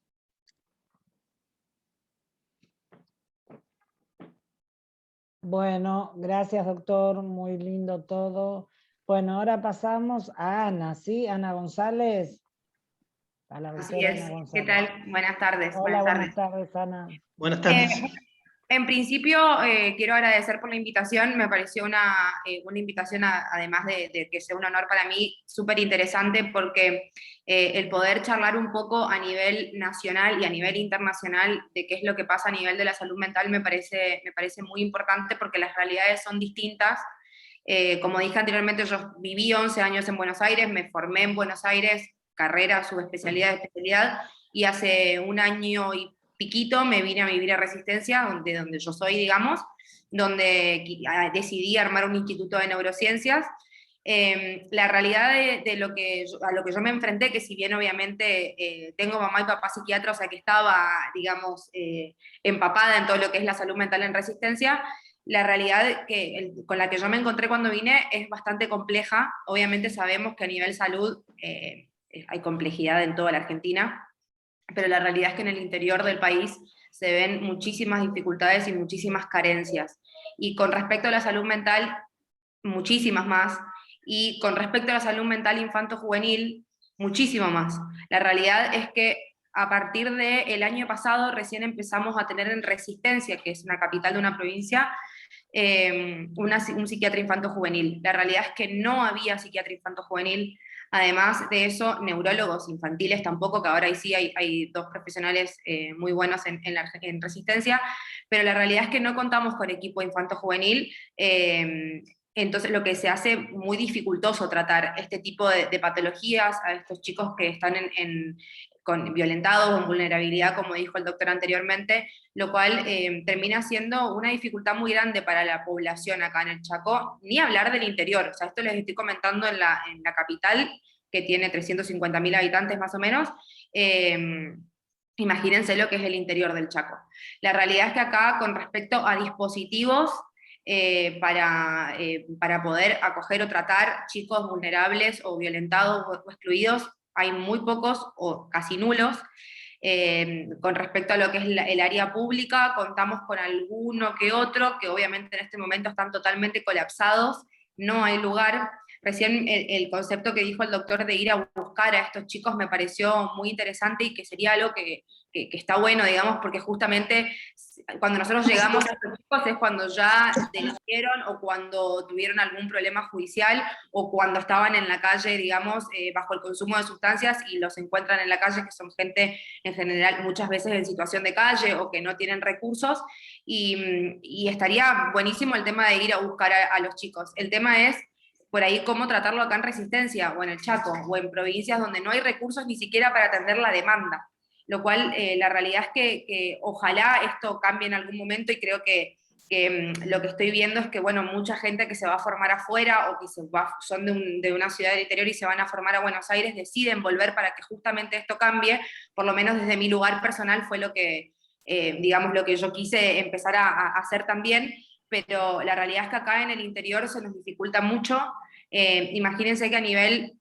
Bueno, gracias doctor, muy lindo todo. Bueno, ahora pasamos a Ana, ¿sí? Ana González. A la Así doctora es. Ana González. ¿Qué tal? Buenas tardes. Hola, buenas tardes, Ana. Buenas tardes. En principio, quiero agradecer por la invitación. Me pareció una invitación, además de que sea un honor para mí, súper interesante, porque el poder charlar un poco a nivel nacional y a nivel internacional de qué es lo que pasa a nivel de la salud mental me parece muy importante, porque las realidades son distintas. Como dije anteriormente, yo viví 11 años en Buenos Aires, me formé en Buenos Aires, carrera, subespecialidad, especialidad, y hace un año y piquito me vine a vivir a Resistencia, donde yo soy, digamos, donde decidí armar un instituto de neurociencias. La realidad de a lo que yo me enfrenté, que si bien obviamente tengo mamá y papá psiquiatra, o sea que estaba, digamos, empapada en todo lo que es la salud mental en Resistencia, la realidad con la que yo me encontré cuando vine es bastante compleja. Obviamente sabemos que a nivel salud hay complejidad en toda la Argentina, pero la realidad es que en el interior del país se ven muchísimas dificultades y muchísimas carencias. Y con respecto a la salud mental, muchísimas más. Y con respecto a la salud mental infanto-juvenil, muchísimo más. La realidad es que a partir del año pasado recién empezamos a tener en Resistencia, que es una capital de una provincia, un psiquiatra infanto-juvenil. La realidad es que no había psiquiatra infanto-juvenil. Además de eso, neurólogos infantiles tampoco, que ahora sí hay dos profesionales muy buenos en Resistencia, pero la realidad es que no contamos con equipo infanto-juvenil. Entonces lo que se hace muy dificultoso tratar este tipo de patologías a estos chicos que están violentados o en vulnerabilidad, como dijo el doctor anteriormente, lo cual termina siendo una dificultad muy grande para la población acá en el Chaco, ni hablar del interior. O sea, esto les estoy comentando en la capital, que tiene 350.000 habitantes más o menos. Imagínense lo que es el interior del Chaco. La realidad es que acá, con respecto a dispositivos, para poder acoger o tratar chicos vulnerables o violentados o excluidos, hay muy pocos o casi nulos. Con respecto a lo que es el área pública, contamos con alguno que otro, que obviamente en este momento están totalmente colapsados, no hay lugar. Recién el concepto que dijo el doctor de ir a buscar a estos chicos me pareció muy interesante y que sería algo que está bueno, digamos, porque justamente cuando nosotros llegamos a estos chicos es cuando ya delinquieron o cuando tuvieron algún problema judicial o cuando estaban en la calle, digamos, bajo el consumo de sustancias y los encuentran en la calle, que son gente en general muchas veces en situación de calle o que no tienen recursos, y estaría buenísimo el tema de ir a buscar a los chicos. El tema es por ahí cómo tratarlo acá en Resistencia, o en el Chaco, o en provincias donde no hay recursos ni siquiera para atender la demanda. Lo cual, la realidad es que ojalá esto cambie en algún momento, y creo que lo que estoy viendo es que, bueno, mucha gente que se va a formar afuera o que son de una ciudad del interior y se van a formar a Buenos Aires, deciden volver para que justamente esto cambie. Por lo menos desde mi lugar personal fue lo que, digamos, lo que yo quise empezar a hacer también, pero la realidad es que acá en el interior se nos dificulta mucho. Imagínense que a nivel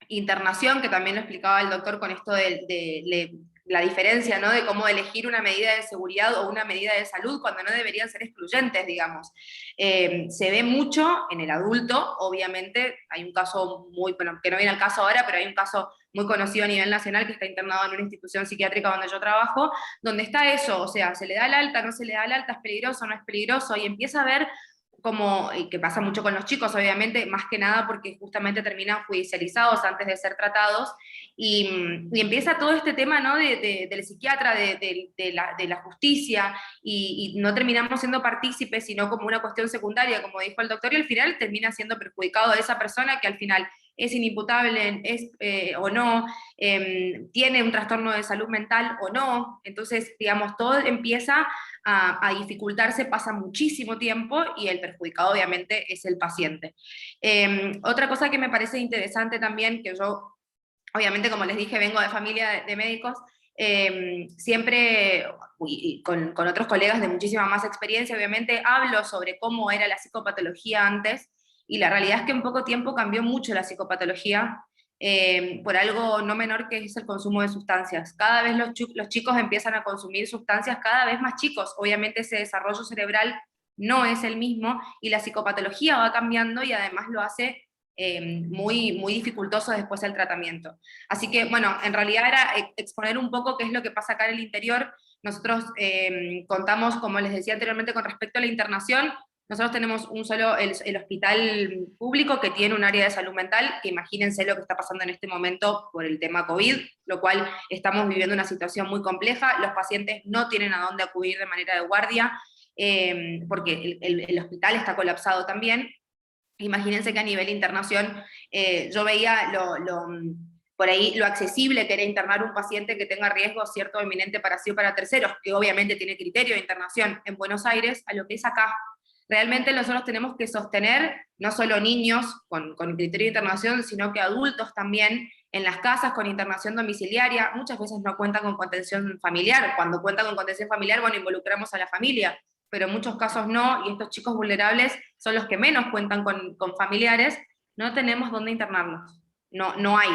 internación, que también lo explicaba el doctor con esto de la diferencia, ¿no?, de cómo elegir una medida de seguridad o una medida de salud cuando no deberían ser excluyentes, digamos. Se ve mucho en el adulto, obviamente, hay un caso muy, bueno, que no viene al caso ahora, pero hay un caso muy conocido a nivel nacional que está internado en una institución psiquiátrica donde yo trabajo, donde está eso, o sea, se le da el alta, no se le da el alta, es peligroso, no es peligroso, y empieza a ver como, y que pasa mucho con los chicos, obviamente, más que nada porque justamente terminan judicializados antes de ser tratados, y empieza todo este tema, ¿no?, del psiquiatra, de la justicia, y no terminamos siendo partícipes, sino como una cuestión secundaria, como dijo el doctor, y al final termina siendo perjudicado a esa persona que al final es inimputable, o no, tiene un trastorno de salud mental o no. Entonces, digamos, todo empieza a dificultarse, pasa muchísimo tiempo y el perjudicado obviamente es el paciente. Otra cosa que me parece interesante también, que yo, obviamente, como les dije, vengo de familia de médicos, siempre, y con otros colegas de muchísima más experiencia, obviamente, hablo sobre cómo era la psicopatología antes, y la realidad es que en poco tiempo cambió mucho la psicopatología, por algo no menor que es el consumo de sustancias. Cada vez los chicos empiezan a consumir sustancias cada vez más chicos, obviamente ese desarrollo cerebral no es el mismo, y la psicopatología va cambiando y además lo hace muy, muy dificultoso después el tratamiento. Así que, bueno, en realidad era exponer un poco qué es lo que pasa acá en el interior. Nosotros contamos, como les decía anteriormente, con respecto a la internación. Nosotros tenemos el hospital público que tiene un área de salud mental, que imagínense lo que está pasando en este momento por el tema COVID, lo cual estamos viviendo una situación muy compleja. Los pacientes no tienen a dónde acudir de manera de guardia, porque el hospital está colapsado también. Imagínense que a nivel internación yo veía por ahí lo accesible que era internar un paciente que tenga riesgo cierto o inminente para sí o para terceros, que obviamente tiene criterio de internación en Buenos Aires, a lo que es acá. Realmente nosotros tenemos que sostener no solo niños con criterio de internación, sino que adultos también en las casas con internación domiciliaria. Muchas veces no cuentan con contención familiar. Cuando cuentan con contención familiar, bueno, involucramos a la familia, pero en muchos casos no, y estos chicos vulnerables son los que menos cuentan con familiares. No tenemos dónde internarlos. No hay.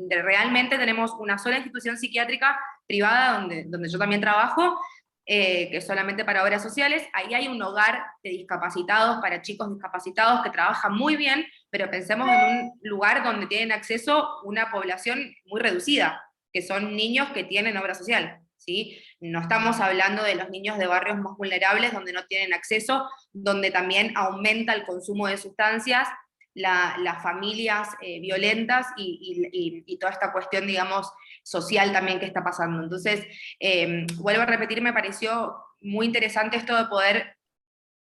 Realmente tenemos una sola institución psiquiátrica privada donde yo también trabajo, que es solamente para obras sociales. Ahí hay un hogar de discapacitados, para chicos discapacitados, que trabaja muy bien, pero pensemos en un lugar donde tienen acceso una población muy reducida, que son niños que tienen obra social, ¿sí? No estamos hablando de los niños de barrios más vulnerables, donde no tienen acceso, donde también aumenta el consumo de sustancias, las familias violentas y toda esta cuestión, digamos, social también que está pasando. Entonces, vuelvo a repetir, me pareció muy interesante esto de poder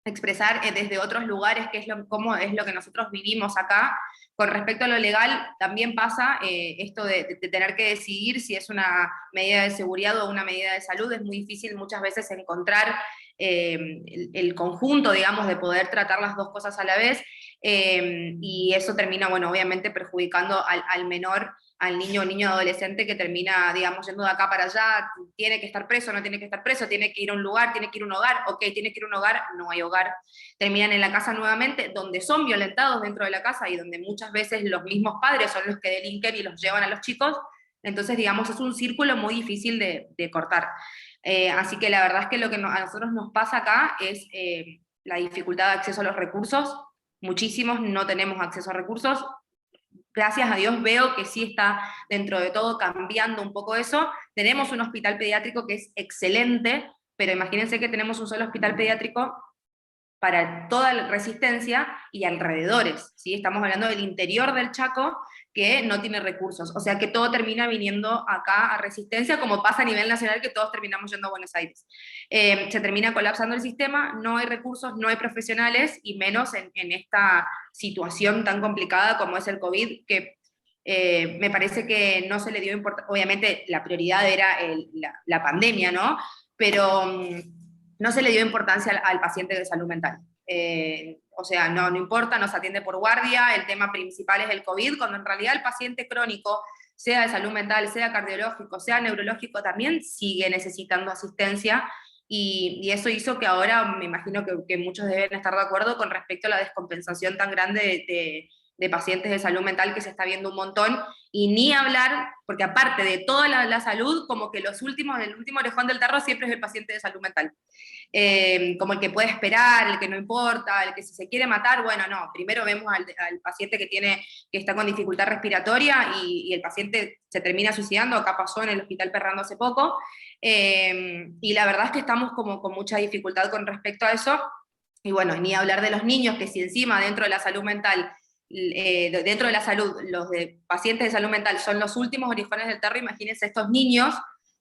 expresar desde otros lugares cómo es lo que nosotros vivimos acá. Con respecto a lo legal, también pasa esto de tener que decidir si es una medida de seguridad o una medida de salud. Es muy difícil muchas veces encontrar el conjunto, digamos, de poder tratar las dos cosas a la vez, y eso termina, bueno, obviamente perjudicando al menor, al niño o niño adolescente, que termina, digamos, yendo de acá para allá. Tiene que estar preso, no tiene que estar preso, tiene que ir a un lugar, tiene que ir a un hogar, ok, tiene que ir a un hogar, no hay hogar. Terminan en la casa nuevamente, donde son violentados dentro de la casa y donde muchas veces los mismos padres son los que delinquen y los llevan a los chicos. Entonces, digamos, es un círculo muy difícil de cortar. Así que la verdad es que lo que a nosotros nos pasa acá es la dificultad de acceso a los recursos. Muchísimos no tenemos acceso a recursos. Gracias a Dios veo que sí está dentro de todo cambiando un poco eso. Tenemos un hospital pediátrico que es excelente, pero imagínense que tenemos un solo hospital pediátrico para toda la Resistencia y alrededores, ¿sí? Estamos hablando del interior del Chaco, que no tiene recursos, o sea que todo termina viniendo acá a Resistencia, como pasa a nivel nacional, que todos terminamos yendo a Buenos Aires. Se termina colapsando el sistema, no hay recursos, no hay profesionales, y menos en esta situación tan complicada como es el COVID, que me parece que no se le dio importancia. Obviamente la prioridad era la pandemia, ¿no? Pero no se le dio importancia al paciente de salud mental. O sea, no importa, nos atiende por guardia, el tema principal es el COVID, cuando en realidad el paciente crónico, sea de salud mental, sea cardiológico, sea neurológico, también sigue necesitando asistencia, y eso hizo que ahora, me imagino que muchos deben estar de acuerdo con respecto a la descompensación tan grande de pacientes de salud mental que se está viendo un montón, y ni hablar, porque aparte de toda la salud, como que el último orejón del tarro siempre es el paciente de salud mental. Como el que puede esperar, el que no importa, el que si se quiere matar, bueno, no, primero vemos al paciente que está con dificultad respiratoria y el paciente se termina suicidando. Acá pasó en el Hospital Perrando hace poco, y la verdad es que estamos como con mucha dificultad con respecto a eso. Y bueno, ni hablar de los niños, que si encima dentro de la salud mental, dentro de la salud, los de pacientes de salud mental son los últimos orejones del tarro, imagínense estos niños,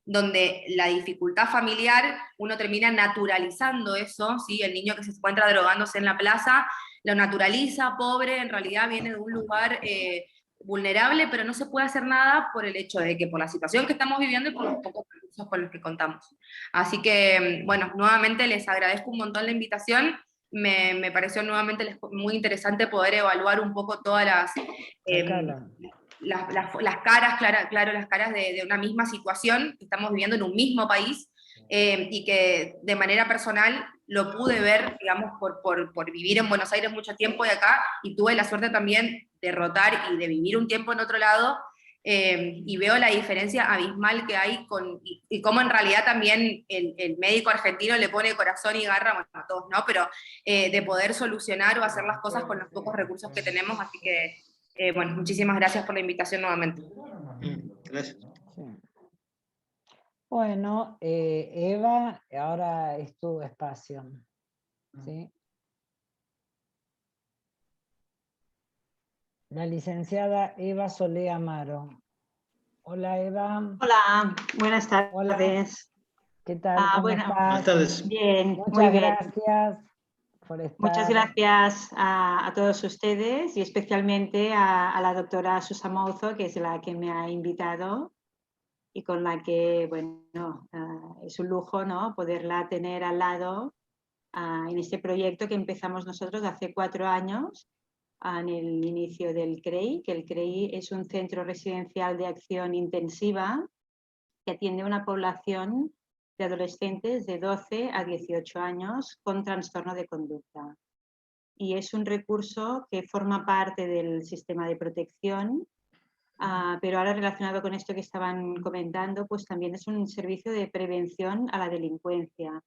donde la dificultad familiar, uno termina naturalizando eso, ¿sí? El niño que se encuentra drogándose en la plaza, lo naturaliza, pobre, en realidad viene de un lugar vulnerable, pero no se puede hacer nada por el hecho de que por la situación que estamos viviendo y por los pocos recursos con los que contamos. Así que, bueno, nuevamente les agradezco un montón la invitación. Me pareció nuevamente muy interesante poder evaluar un poco todas las caras, claro, las caras de una misma situación que estamos viviendo en un mismo país, y que de manera personal lo pude ver, digamos, por vivir en Buenos Aires mucho tiempo y acá, y tuve la suerte también de rotar y de vivir un tiempo en otro lado, y veo la diferencia abismal que hay y cómo en realidad también el médico argentino le pone corazón y garra, bueno, a todos, ¿no? Pero de poder solucionar o hacer las cosas con los pocos recursos que tenemos, así que bueno, muchísimas gracias por la invitación nuevamente. Gracias. Sí. Bueno, Eva, ahora es tu espacio. ¿Sí? La licenciada Eva Solé Amaro. Hola, Eva. Hola, buenas tardes. Hola. ¿Qué tal? ¿Cómo Bueno, estás? Buenas tardes. Bien, Muchas muy bien. gracias por estar. Muchas gracias a todos ustedes y especialmente a la doctora Susa Mouzo, que es la que me ha invitado y con la que, bueno, es un lujo, ¿no?, poderla tener al lado en este proyecto que empezamos nosotros hace 4 años, en el inicio del CREI, que el CREI es un centro residencial de acción intensiva que atiende a una población de adolescentes de 12 a 18 años con trastorno de conducta. Y es un recurso que forma parte del sistema de protección, pero ahora relacionado con esto que estaban comentando, pues también es un servicio de prevención a la delincuencia,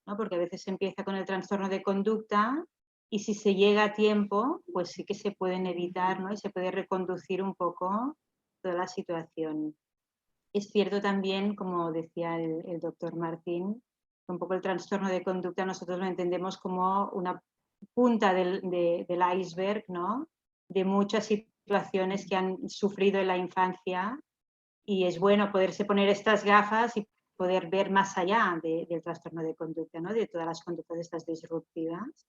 ¿no? Porque a veces se empieza con el trastorno de conducta y si se llega a tiempo, pues sí que se pueden evitar, ¿no?, y se puede reconducir un poco toda la situación. Es cierto también, como decía el doctor Martín, un poco el trastorno de conducta nosotros lo entendemos como una punta del iceberg, ¿no?, de muchas situaciones que han sufrido en la infancia, y es bueno poderse poner estas gafas y poder ver más allá del trastorno de conducta, ¿no?, de todas las conductas estas disruptivas.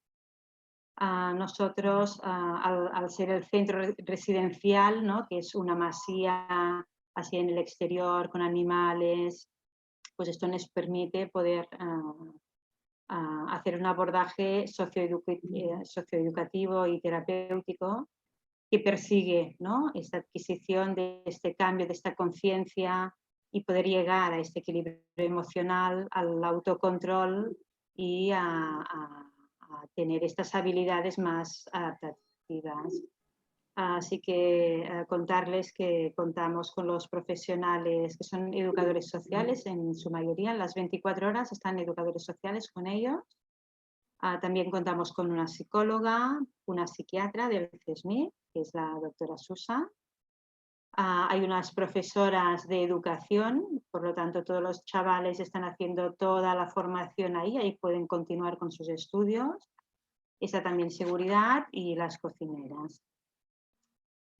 Nosotros, al ser el centro residencial, ¿no?, que es una masía así en el exterior con animales, pues esto nos permite poder hacer un abordaje socioeducativo y terapéutico que persigue, ¿no?, esta adquisición de este cambio, de esta conciencia y poder llegar a este equilibrio emocional, al autocontrol y a tener estas habilidades más adaptativas. Así que contarles que contamos con los profesionales que son educadores sociales, en su mayoría, en las 24 horas están educadores sociales con ellos. También contamos con una psicóloga, una psiquiatra del CESMIC, que es la doctora Susa. Hay unas profesoras de educación, por lo tanto todos los chavales están haciendo toda la formación ahí pueden continuar con sus estudios. Está también seguridad y las cocineras.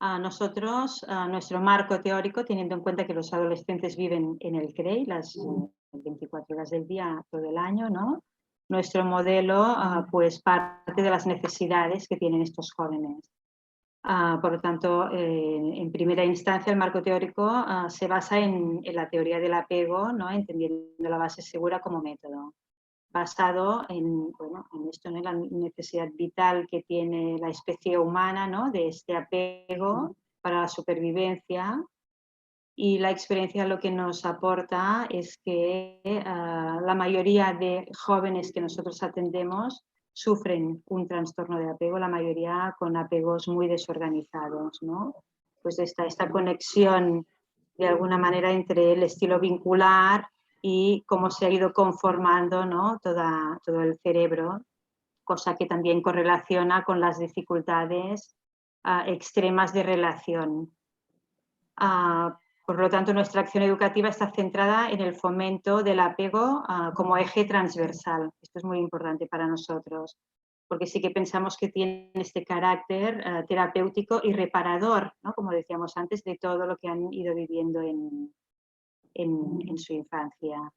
Nosotros, nuestro marco teórico, teniendo en cuenta que los adolescentes viven en el CREI las 24 horas del día, todo el año, ¿no?, nuestro modelo pues parte de las necesidades que tienen estos jóvenes. Por lo tanto, en primera instancia, el marco teórico se basa en la teoría del apego, ¿no?, entendiendo la base segura como método, basado en, bueno, en esto, ¿no?, en la necesidad vital que tiene la especie humana, ¿no?, de este apego para la supervivencia. Y la experiencia lo que nos aporta es que la mayoría de jóvenes que nosotros atendemos sufren un trastorno de apego, la mayoría con apegos muy desorganizados, ¿no? Pues esta conexión de alguna manera entre el estilo vincular y cómo se ha ido conformando, ¿no?, todo el cerebro, cosa que también correlaciona con las dificultades extremas de relación. Por lo tanto, nuestra acción educativa está centrada en el fomento del apego como eje transversal. Esto es muy importante para nosotros, porque sí que pensamos que tiene este carácter terapéutico y reparador, ¿no?, como decíamos antes, de todo lo que han ido viviendo en su infancia.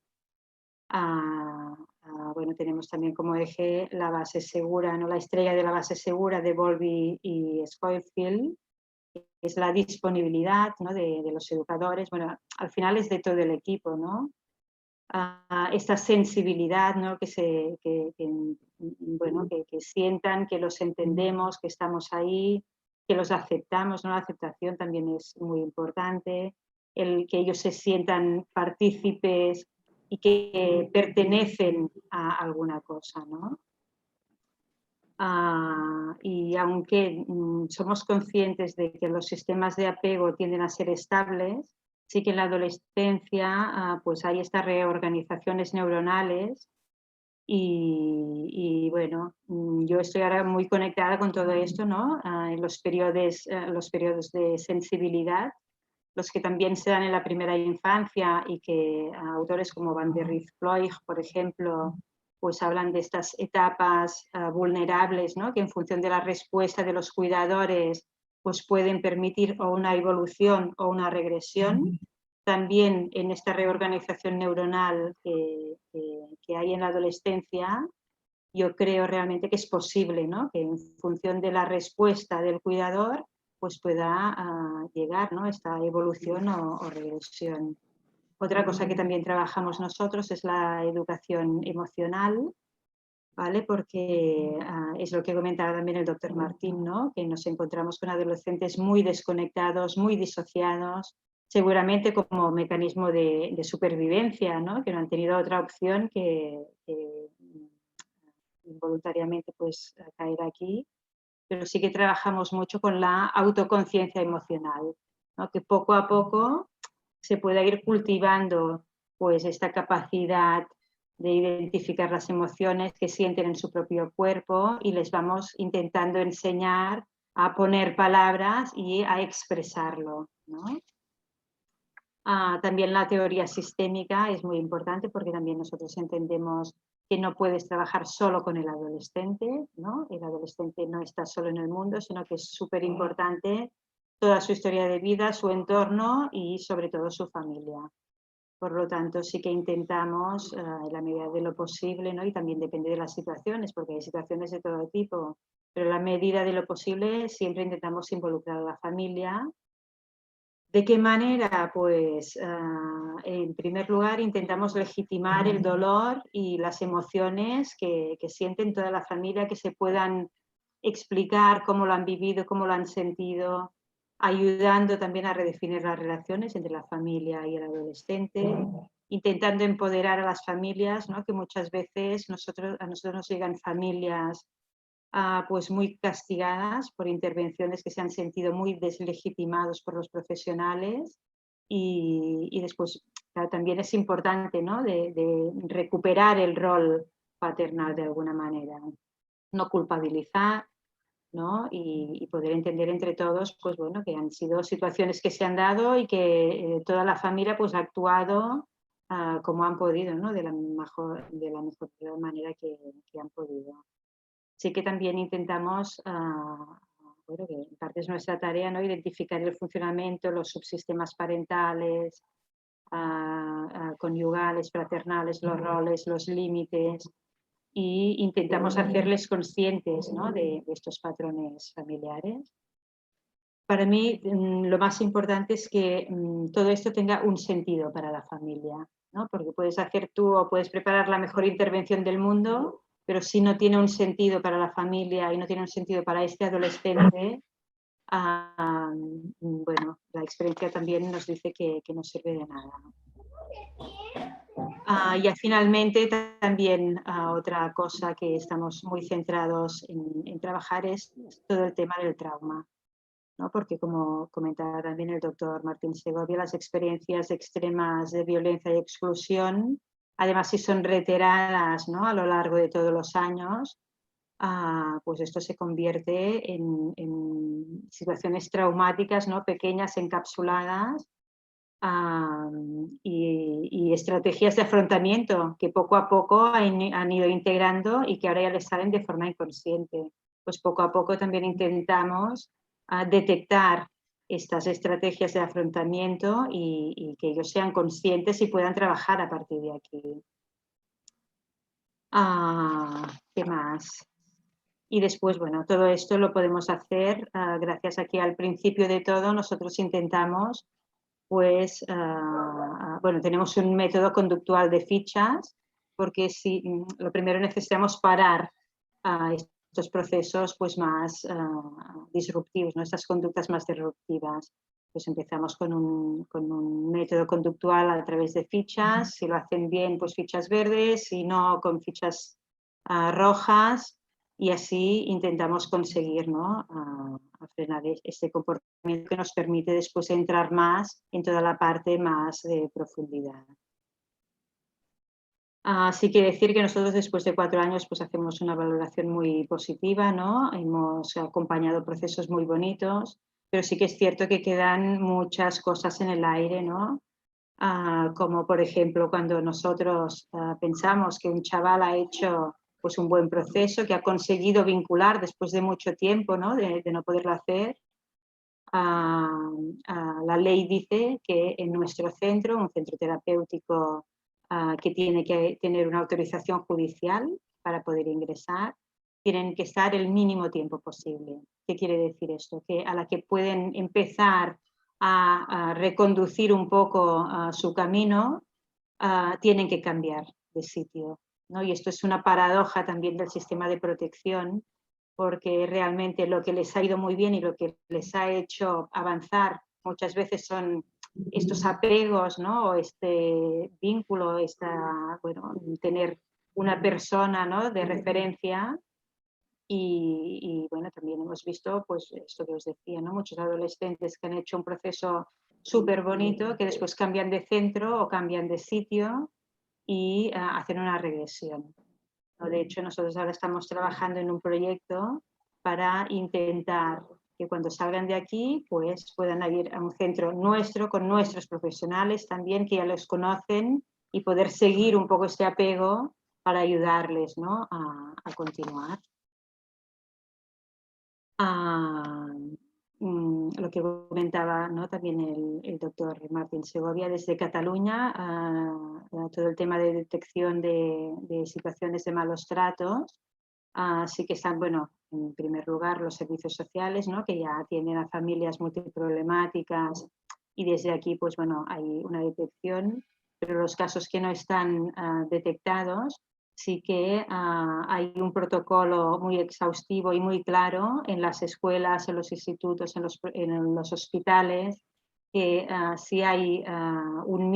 Bueno, tenemos también como eje la base segura, ¿no?, la estrella de la base segura de Bowlby y Schofield, es la disponibilidad, ¿no?, de los educadores. Bueno, al final es de todo el equipo, ¿no? Esta sensibilidad, ¿no?, que sientan, que los entendemos, que estamos ahí, que los aceptamos, ¿no? La aceptación también es muy importante, el que ellos se sientan partícipes y que pertenecen a alguna cosa, ¿no? Y aunque somos conscientes de que los sistemas de apego tienden a ser estables, sí que en la adolescencia pues hay estas reorganizaciones neuronales y bueno, yo estoy ahora muy conectada con todo esto, ¿no? En los periodos de sensibilidad, los que también se dan en la primera infancia y que autores como Van der Rief-Floyd, por ejemplo, pues hablan de estas etapas vulnerables, ¿no?, que en función de la respuesta de los cuidadores pues pueden permitir o una evolución o una regresión. También en esta reorganización neuronal que hay en la adolescencia, yo creo realmente que es posible, ¿no? Que en función de la respuesta del cuidador pues pueda llegar, ¿no? Esta evolución o regresión. Otra cosa que también trabajamos nosotros es la educación emocional, ¿vale? Porque es lo que comentaba también el doctor Martín, ¿no? Que nos encontramos con adolescentes muy desconectados, muy disociados, seguramente como mecanismo de supervivencia, ¿no? Que no han tenido otra opción que involuntariamente pues caer aquí, pero sí que trabajamos mucho con la autoconciencia emocional, ¿no? Que poco a poco se pueda ir cultivando pues esta capacidad de identificar las emociones que sienten en su propio cuerpo y les vamos intentando enseñar a poner palabras y a expresarlo, ¿no? También la teoría sistémica es muy importante porque también nosotros entendemos que no puedes trabajar solo con el adolescente, ¿no? El adolescente no está solo en el mundo, sino que es súper importante toda su historia de vida, su entorno y sobre todo su familia. Por lo tanto, sí que intentamos, en la medida de lo posible, ¿no? Y también depende de las situaciones, porque hay situaciones de todo tipo, pero en la medida de lo posible siempre intentamos involucrar a la familia. ¿De qué manera? Pues en primer lugar intentamos legitimar el dolor y las emociones que sienten toda la familia, que se puedan explicar cómo lo han vivido, cómo lo han sentido, ayudando también a redefinir las relaciones entre la familia y el adolescente, intentando empoderar a las familias, ¿no? Que muchas veces a nosotros nos llegan familias pues muy castigadas por intervenciones que se han sentido muy deslegitimados por los profesionales y después también es importante, ¿no? de recuperar el rol paternal de alguna manera, no culpabilizar, ¿no? Y poder entender entre todos pues, bueno, que han sido situaciones que se han dado y que toda la familia pues, ha actuado como han podido, ¿no? de la mejor manera que han podido. Sí que también intentamos, bueno, que en parte es nuestra tarea, ¿no? Identificar el funcionamiento, los subsistemas parentales, conyugales, fraternales, los roles, los límites, y intentamos hacerles conscientes, ¿no? de estos patrones familiares. Para mí, lo más importante es que todo esto tenga un sentido para la familia, ¿no? Porque puedes hacer tú o puedes preparar la mejor intervención del mundo, pero si no tiene un sentido para la familia y no tiene un sentido para este adolescente, bueno, la experiencia también nos dice que no sirve de nada, ¿no? Y finalmente también otra cosa que estamos muy centrados en trabajar es todo el tema del trauma, ¿no? Porque como comentaba también el doctor Martín Segovia, las experiencias extremas de violencia y exclusión, además si son reiteradas, ¿no? A lo largo de todos los años, pues esto se convierte en situaciones traumáticas, ¿no? Pequeñas, encapsuladas, y estrategias de afrontamiento que poco a poco han ido integrando y que ahora ya les salen de forma inconsciente. Pues poco a poco también intentamos detectar estas estrategias de afrontamiento y que ellos sean conscientes y puedan trabajar a partir de aquí. ¿Qué más? Y después, bueno, todo esto lo podemos hacer gracias a que al principio de todo nosotros intentamos, pues, bueno, tenemos un método conductual de fichas, porque si, lo primero necesitamos parar estos procesos pues, más disruptivos, ¿no? Estas conductas más disruptivas. Pues empezamos con un método conductual a través de fichas, si lo hacen bien, pues fichas verdes, si no, con fichas rojas, y así intentamos conseguir, ¿no? A frenar este comportamiento que nos permite después entrar más en toda la parte más de profundidad. Sí quiere decir que nosotros después de 4 años pues hacemos una valoración muy positiva, ¿no? Hemos acompañado procesos muy bonitos, pero sí que es cierto que quedan muchas cosas en el aire, ¿no? Como por ejemplo cuando nosotros pensamos que un chaval ha hecho pues un buen proceso, que ha conseguido vincular después de mucho tiempo, ¿no? De no poderlo hacer. La ley dice que en nuestro centro, un centro terapéutico que tiene que tener una autorización judicial para poder ingresar, tienen que estar el mínimo tiempo posible. ¿Qué quiere decir esto? Que a la que pueden empezar a reconducir un poco su camino, tienen que cambiar de sitio, ¿no? Y esto es una paradoja también del sistema de protección, porque realmente lo que les ha ido muy bien y lo que les ha hecho avanzar muchas veces son estos apegos, ¿no? O este vínculo, bueno, tener una persona, ¿no?, de referencia. Y bueno, también hemos visto, pues esto que os decía, ¿no?, muchos adolescentes que han hecho un proceso súper bonito, que después cambian de centro o cambian de sitio y hacen una regresión, ¿no? De hecho, nosotros ahora estamos trabajando en un proyecto para intentar que cuando salgan de aquí, pues puedan ir a un centro nuestro, con nuestros profesionales también, que ya los conocen, y poder seguir un poco este apego para ayudarles, ¿no?, a continuar. Lo que comentaba, ¿no?, también el doctor Martín Segovia desde Cataluña, todo el tema de detección de situaciones de malos tratos. Sí que están, bueno, en primer lugar los servicios sociales, ¿no?, que ya atienden a familias multiproblemáticas, y desde aquí, pues bueno, hay una detección, pero los casos que no están detectados, sí que hay un protocolo muy exhaustivo y muy claro en las escuelas, en los institutos, en los hospitales, que si hay una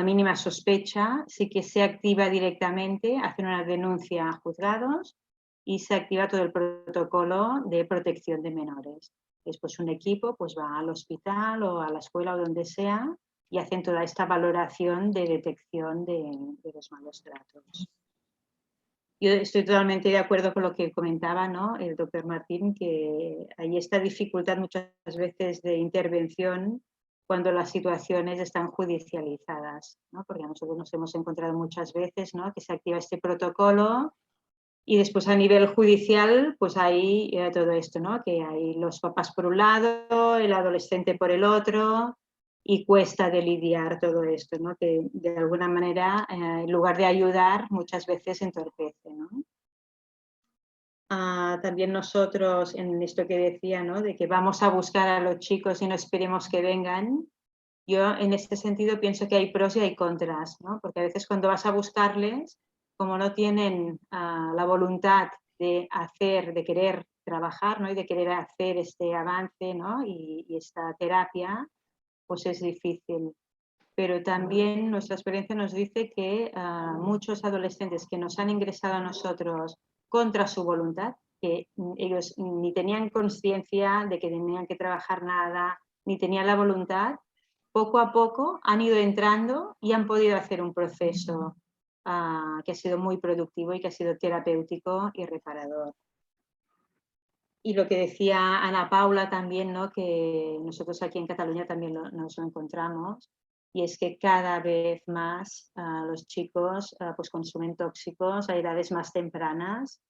mínima sospecha, sí que se activa directamente, hacen una denuncia a juzgados y se activa todo el protocolo de protección de menores. Después un equipo pues va al hospital o a la escuela o donde sea y hacen toda esta valoración de detección de los malos tratos. Yo estoy totalmente de acuerdo con lo que comentaba, ¿no?, el doctor Martín, que hay esta dificultad muchas veces de intervención cuando las situaciones están judicializadas, ¿no? Porque nosotros nos hemos encontrado muchas veces, ¿no?, que se activa este protocolo y después a nivel judicial pues hay todo esto, ¿no?, que hay los papás por un lado, el adolescente por el otro, y cuesta de lidiar todo esto, ¿no?, que de alguna manera en lugar de ayudar muchas veces entorpece, ¿no? También nosotros en esto que decía, ¿no?, de que vamos a buscar a los chicos y no esperemos que vengan. Yo en este sentido pienso que hay pros y hay contras, ¿no? Porque a veces cuando vas a buscarles, como no tienen la voluntad de hacer, de querer trabajar, ¿no?, y de querer hacer este avance, ¿no?, y esta terapia, pues es difícil. Pero también nuestra experiencia nos dice que muchos adolescentes que nos han ingresado a nosotros contra su voluntad, que ellos ni tenían conciencia de que tenían que trabajar nada, ni tenían la voluntad, poco a poco han ido entrando y han podido hacer un proceso que ha sido muy productivo y que ha sido terapéutico y reparador. Y lo que decía Ana Paula también, ¿no?, que nosotros aquí en Cataluña también nos lo encontramos, y es que cada vez más los chicos pues consumen tóxicos a edades más tempranas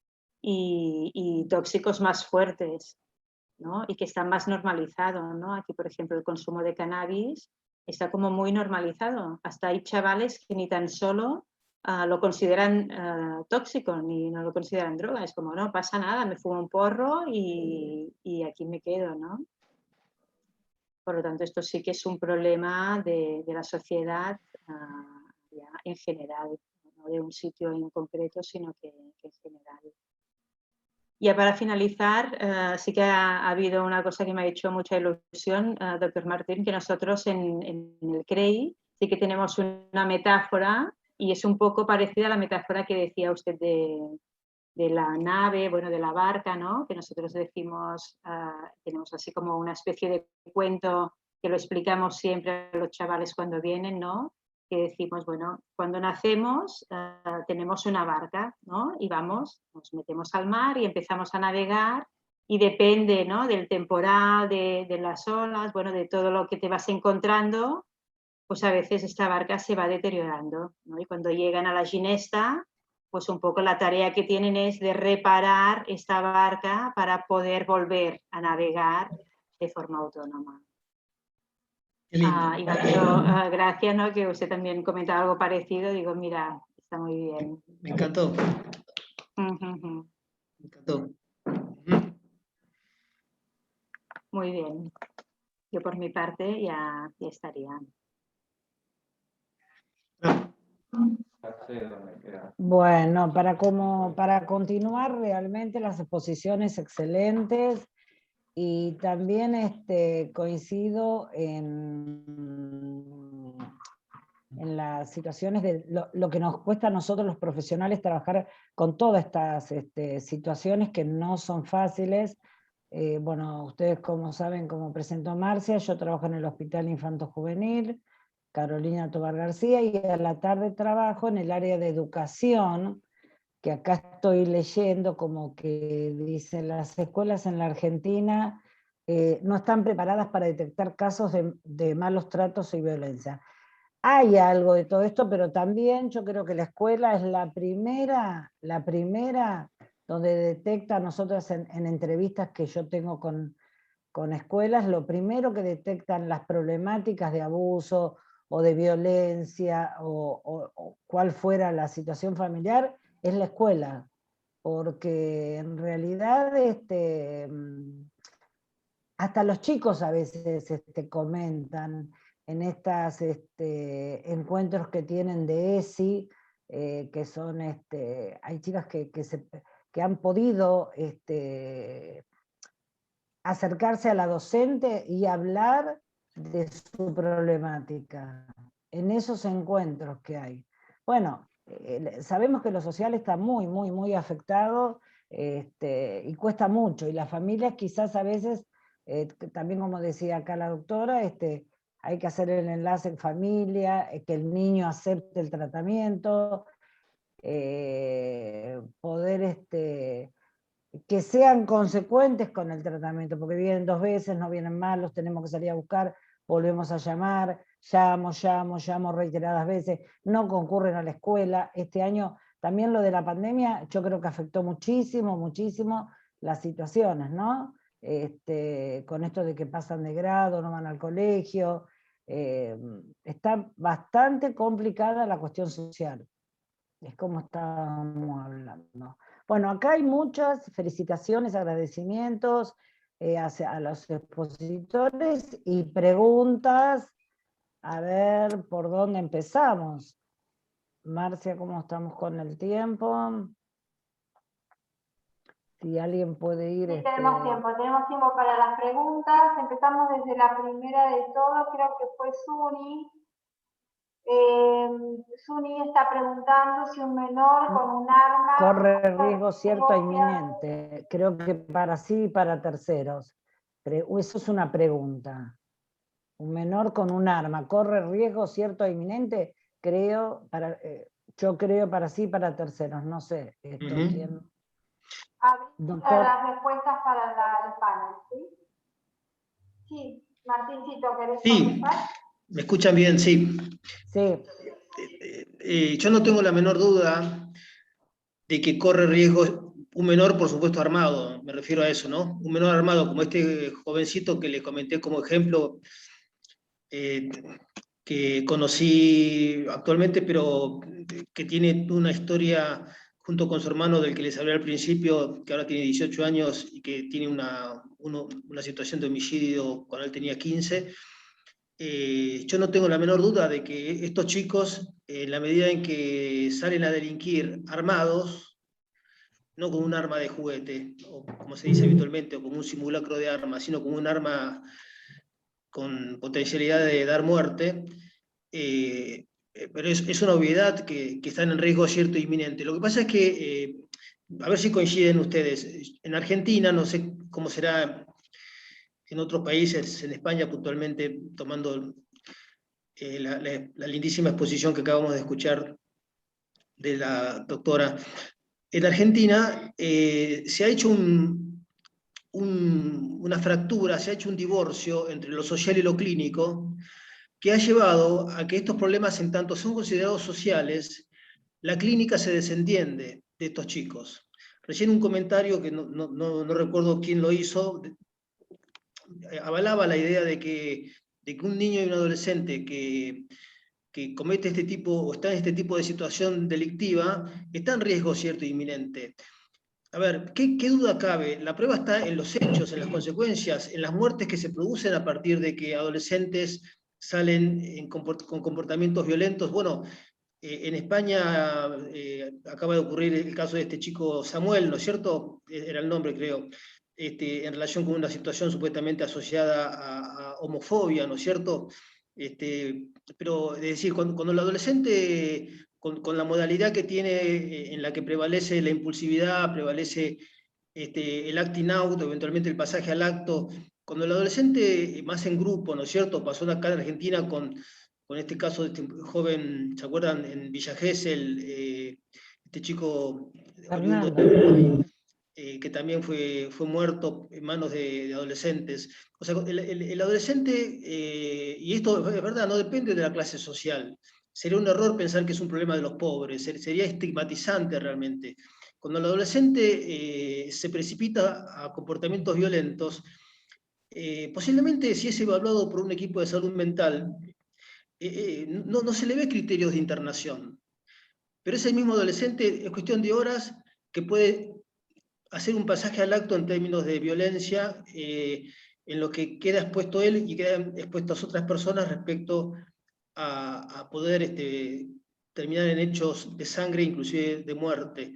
y tóxicos más fuertes, ¿no?, y que están más normalizados, ¿no? Aquí, por ejemplo, el consumo de cannabis está como muy normalizado. Hasta hay chavales que ni tan solo lo consideran tóxico, ni no lo consideran droga. Es como, no pasa nada, me fumo un porro y aquí me quedo, ¿no? Por lo tanto, esto sí que es un problema de la sociedad ya en general, no de un sitio en concreto, sino que en general. Ya para finalizar, sí que ha habido una cosa que me ha hecho mucha ilusión, doctor Martín, que nosotros en el CREI sí que tenemos una metáfora y es un poco parecida a la metáfora que decía usted de la nave, bueno, de la barca, ¿no? Que nosotros decimos, tenemos así como una especie de cuento que lo explicamos siempre a los chavales cuando vienen, ¿no? Que decimos, bueno, cuando nacemos tenemos una barca, ¿no? Y vamos, nos metemos al mar y empezamos a navegar y depende, ¿no?, del temporal, de las olas, bueno, de todo lo que te vas encontrando, pues a veces esta barca se va deteriorando, ¿no? Y cuando llegan a la ginesta, pues un poco la tarea que tienen es de reparar esta barca para poder volver a navegar de forma autónoma. Y me ha hecho gracia, ¿no?, que usted también comentaba algo parecido. Digo, mira, Está muy bien. Me encantó. Ujú. Me encantó. Muy bien. Yo por mi parte ya estaría. Bueno, para continuar realmente las exposiciones excelentes, y también coincido en las situaciones de lo que nos cuesta a nosotros los profesionales trabajar con todas estas situaciones que no son fáciles. Bueno, ustedes como saben, como presentó Marcia, yo trabajo en el Hospital Infanto Juvenil, Carolina Tobar García, y a la tarde trabajo en el área de educación, que acá estoy leyendo como que dicen las escuelas en la Argentina no están preparadas para detectar casos de malos tratos y violencia. Hay algo de todo esto, pero también yo creo que la escuela es la primera donde detecta, nosotros en entrevistas que yo tengo con escuelas, lo primero que detectan las problemáticas de abuso o de violencia o cuál fuera la situación familiar, es la escuela, porque en realidad hasta los chicos a veces comentan en estos encuentros que tienen de ESI, que son, hay chicas que han podido acercarse a la docente y hablar de su problemática, en esos encuentros que hay. Bueno, sabemos que lo social está muy, muy, muy afectado, y cuesta mucho, y las familias quizás a veces, también como decía acá la doctora, hay que hacer el enlace en familia, que el niño acepte el tratamiento, poder que sean consecuentes con el tratamiento, porque vienen 2 veces, no vienen más, los tenemos que salir a buscar, volvemos a llamar, llamo reiteradas veces, no concurren a la escuela. Este año también lo de la pandemia, yo creo que afectó muchísimo, muchísimo las situaciones, ¿no? Con esto de que pasan de grado, no van al colegio, está bastante complicada la cuestión social, es como estábamos hablando. Bueno, acá hay muchas felicitaciones, agradecimientos a los expositores y preguntas. A ver por dónde empezamos. Marcia, ¿cómo estamos con el tiempo? Si alguien puede ir... Sí, tenemos tiempo para las preguntas. Empezamos desde la primera de todo, creo que fue Suni. Suni está preguntando si un menor con un arma... corre riesgo cierto e inminente. Creo que para sí y para terceros. Eso es una pregunta. Un menor con un arma, ¿corre riesgo cierto e inminente? Yo creo para sí y para terceros, no sé. ¿Quién? Doctor. Las respuestas para el panel, ¿sí? Sí, Martincito, ¿querés contestar? ¿Me escuchan bien? Sí. Sí. Yo no tengo la menor duda de que corre riesgo un menor, por supuesto, armado, me refiero a eso, ¿no? Un menor armado como este jovencito que le comenté como ejemplo, que conocí actualmente, pero que tiene una historia junto con su hermano del que les hablé al principio, que ahora tiene 18 años y que tiene una situación de homicidio cuando él tenía 15. Yo no tengo la menor duda de que estos chicos, en la medida en que salen a delinquir armados, no con un arma de juguete, o como se dice habitualmente, o como un simulacro de arma, sino como un arma con potencialidad de dar muerte, pero es una obviedad que están en riesgo cierto e inminente. Lo que pasa es que, a ver si coinciden ustedes, en Argentina, no sé cómo será en otros países, en España puntualmente, tomando la lindísima exposición que acabamos de escuchar de la doctora, en Argentina se ha hecho una fractura, se ha hecho un divorcio entre lo social y lo clínico, que ha llevado a que estos problemas, en tanto son considerados sociales, la clínica se desentiende de estos chicos. Recién un comentario que no recuerdo quién lo hizo, avalaba la idea de que un niño y un adolescente que que comete este tipo o está en este tipo de situación delictiva está en riesgo cierto e inminente. A ver, ¿qué duda cabe? La prueba está en los hechos, en las consecuencias, en las muertes que se producen a partir de que adolescentes salen con comportamientos violentos. Bueno, en España acaba de ocurrir el caso de este chico Samuel, ¿no es cierto? Era el nombre, creo. En relación con una situación supuestamente asociada a homofobia, ¿no es cierto? Pero es decir, cuando el adolescente, con la modalidad que tiene, en la que prevalece la impulsividad, prevalece el acting out, eventualmente el pasaje al acto, cuando el adolescente, más en grupo, ¿no es cierto? Pasó acá en Argentina con este caso de este joven, ¿se acuerdan? En Villa Gesell, este chico oriundo de Uruguay, que también fue muerto en manos de adolescentes. O sea, el adolescente, y esto es verdad, no depende de la clase social. Sería un error pensar que es un problema de los pobres, sería estigmatizante realmente. Cuando el adolescente se precipita a comportamientos violentos, posiblemente si es evaluado por un equipo de salud mental, no se le ve criterios de internación. Pero ese mismo adolescente es cuestión de horas que puede hacer un pasaje al acto en términos de violencia, en lo que queda expuesto él y quedan expuestas otras personas respecto a poder terminar en hechos de sangre, inclusive de muerte.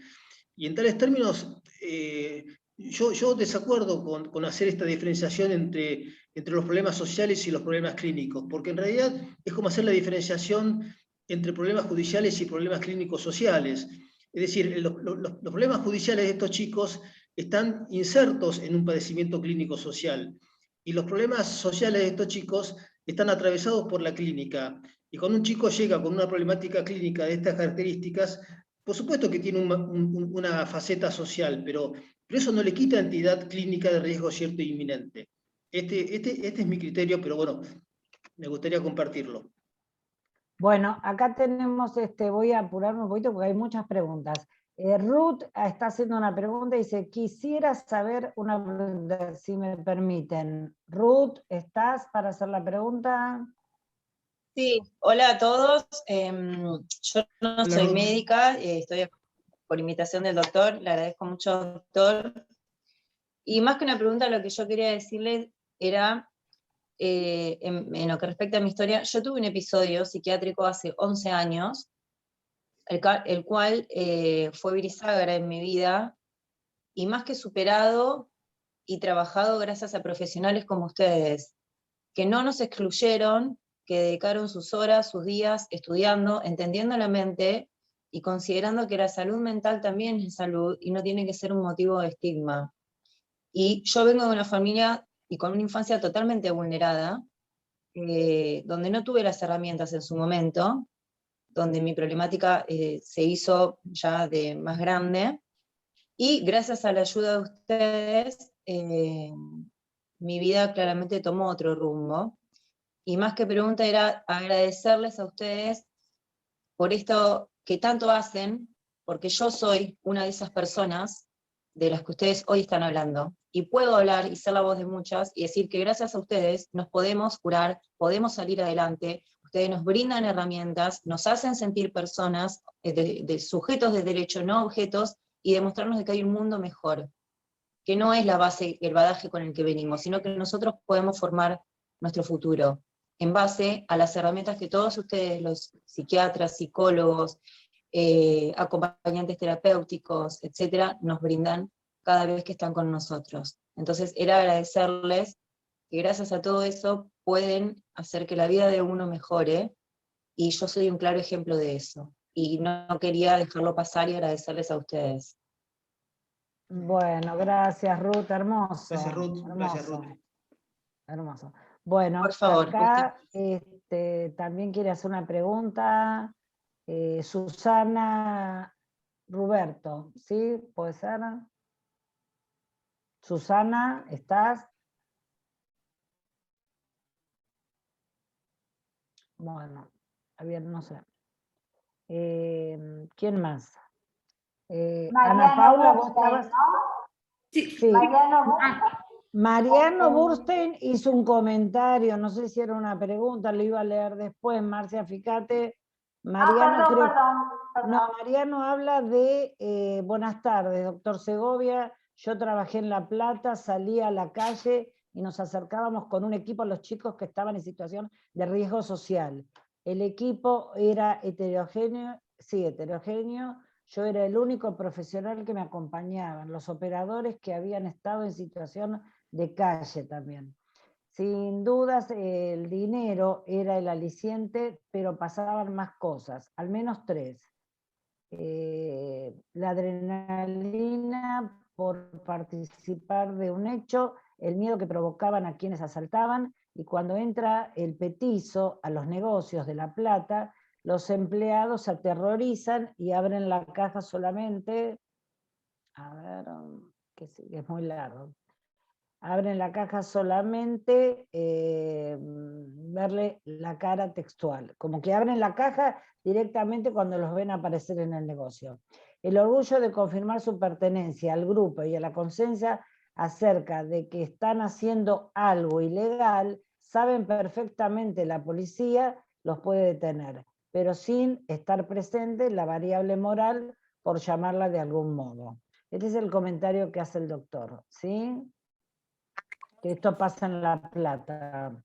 Y en tales términos, yo desacuerdo con hacer esta diferenciación entre los problemas sociales y los problemas clínicos, porque en realidad es como hacer la diferenciación entre problemas judiciales y problemas clínicos sociales. Es decir, los problemas judiciales de estos chicos están insertos en un padecimiento clínico social, y los problemas sociales de estos chicos están atravesados por la clínica. Y cuando un chico llega con una problemática clínica de estas características, por supuesto que tiene una faceta social, pero eso no le quita entidad clínica de riesgo cierto e inminente. Este es mi criterio, pero bueno, me gustaría compartirlo. Bueno, acá tenemos, voy a apurarme un poquito porque hay muchas preguntas. Ruth está haciendo una pregunta y dice, quisiera saber una pregunta, si me permiten. Ruth, ¿estás para hacer la pregunta? Sí, hola a todos. Yo no soy médica, estoy por invitación del doctor, le agradezco mucho, doctor. Y más que una pregunta, lo que yo quería decirles era, en lo que respecta a mi historia, yo tuve un episodio psiquiátrico hace 11 años, el cual fue bisagra en mi vida, y más que superado y trabajado gracias a profesionales como ustedes, que no nos excluyeron, que dedicaron sus horas, sus días estudiando, entendiendo la mente y considerando que la salud mental también es salud y no tiene que ser un motivo de estigma. Y yo vengo de una familia y con una infancia totalmente vulnerada, donde no tuve las herramientas en su momento, donde mi problemática se hizo ya de más grande, y gracias a la ayuda de ustedes, mi vida claramente tomó otro rumbo. Y más que pregunta era agradecerles a ustedes por esto que tanto hacen, porque yo soy una de esas personas de las que ustedes hoy están hablando. Y puedo hablar y ser la voz de muchas y decir que gracias a ustedes nos podemos curar, podemos salir adelante, ustedes nos brindan herramientas, nos hacen sentir personas, de sujetos de derecho, no objetos, y demostrarnos de que hay un mundo mejor, que no es la base, el bagaje con el que venimos, sino que nosotros podemos formar nuestro futuro en base a las herramientas que todos ustedes, los psiquiatras, psicólogos, acompañantes terapéuticos, etcétera, nos brindan cada vez que están con nosotros. Entonces, era agradecerles que gracias a todo eso pueden hacer que la vida de uno mejore, y yo soy un claro ejemplo de eso. Y no quería dejarlo pasar y agradecerles a ustedes. Bueno, gracias Ruth, hermoso. Gracias, Ruth. Hermoso, Gracias, Ruth. hermoso. Bueno, Por favor, acá también quiere hacer una pregunta Susana Ruberto, ¿sí? ¿Puede ser? Susana, ¿estás? Bueno, Javier, no sé. ¿Quién más? Ana Paula, ¿vos estabas? ¿no? Sí. Sí. Mariano, Mariano Burstein hizo un comentario, no sé si era una pregunta, lo iba a leer después, Marcia, fíjate. Mariano, perdón. Mariano habla de, buenas tardes, doctor Segovia, yo trabajé en La Plata, salí a la calle y nos acercábamos con un equipo a los chicos que estaban en situación de riesgo social. El equipo era heterogéneo, sí, heterogéneo, yo era el único profesional que me acompañaban, los operadores que habían estado en situación de calle también. Sin dudas el dinero era el aliciente, pero pasaban más cosas, al menos 3. La adrenalina por participar de un hecho, el miedo que provocaban a quienes asaltaban, y cuando entra el petizo a los negocios de La Plata, los empleados se aterrorizan y abren la caja solamente, a ver, que es muy largo, abren la caja solamente verle la cara textual, como que abren la caja directamente cuando los ven aparecer en el negocio. El orgullo de confirmar su pertenencia al grupo y a la conciencia acerca de que están haciendo algo ilegal, saben perfectamente la policía los puede detener, pero sin estar presente la variable moral, por llamarla de algún modo. Este es el comentario que hace el doctor, ¿sí? Que esto pasa en La Plata.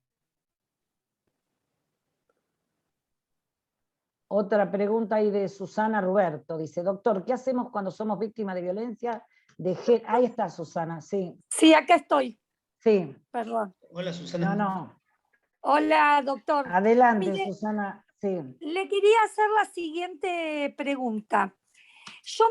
Otra pregunta ahí de Susana Ruberto. Dice, doctor, ¿qué hacemos cuando somos víctimas de violencia de género? Ahí está Susana, sí. Sí, acá estoy. Sí. Perdón. Hola, Susana. No. Hola, doctor. Adelante, Mire, Susana. Sí. le quería hacer la siguiente pregunta. Yo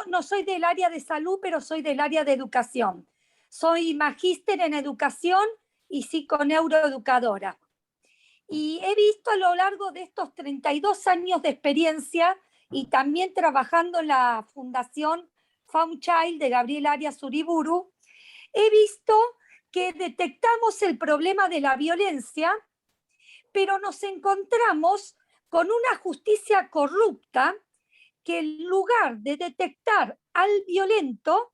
no soy del área de salud, pero soy del área de educación. Soy magíster en educación y psiconeuroeducadora. Y he visto a lo largo de estos 32 años de experiencia y también trabajando en la Fundación Found Child de Gabriel Arias Uriburu, he visto que detectamos el problema de la violencia, pero nos encontramos con una justicia corrupta que en lugar de detectar al violento,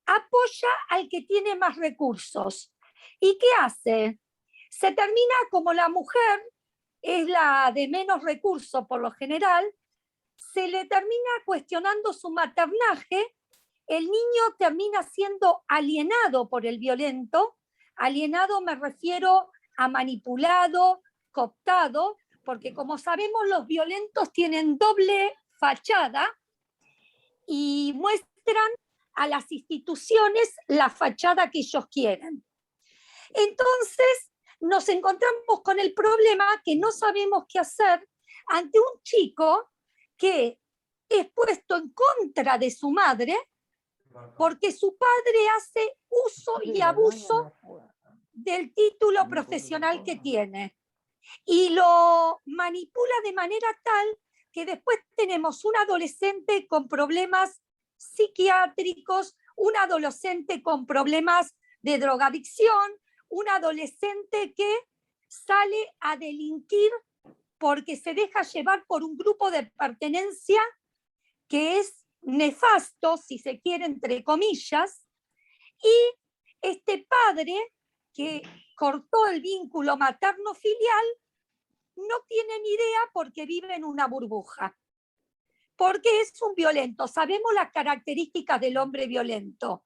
apoya al que tiene más recursos. ¿Y qué hace? Se termina, como la mujer es la de menos recursos por lo general, se le termina cuestionando su maternaje, el niño termina siendo alienado por el violento. Alienado me refiero a manipulado, cooptado, porque como sabemos los violentos tienen doble fachada y muestran a las instituciones la fachada que ellos quieren. Entonces nos encontramos con el problema que no sabemos qué hacer ante un chico que es puesto en contra de su madre porque su padre hace uso y abuso del título profesional que tiene y lo manipula de manera tal que después tenemos un adolescente con problemas psiquiátricos, un adolescente con problemas de drogadicción, un adolescente que sale a delinquir porque se deja llevar por un grupo de pertenencia que es nefasto, si se quiere, entre comillas, y este padre que cortó el vínculo materno-filial no tiene ni idea porque vive en una burbuja, porque es un violento. Sabemos las características del hombre violento.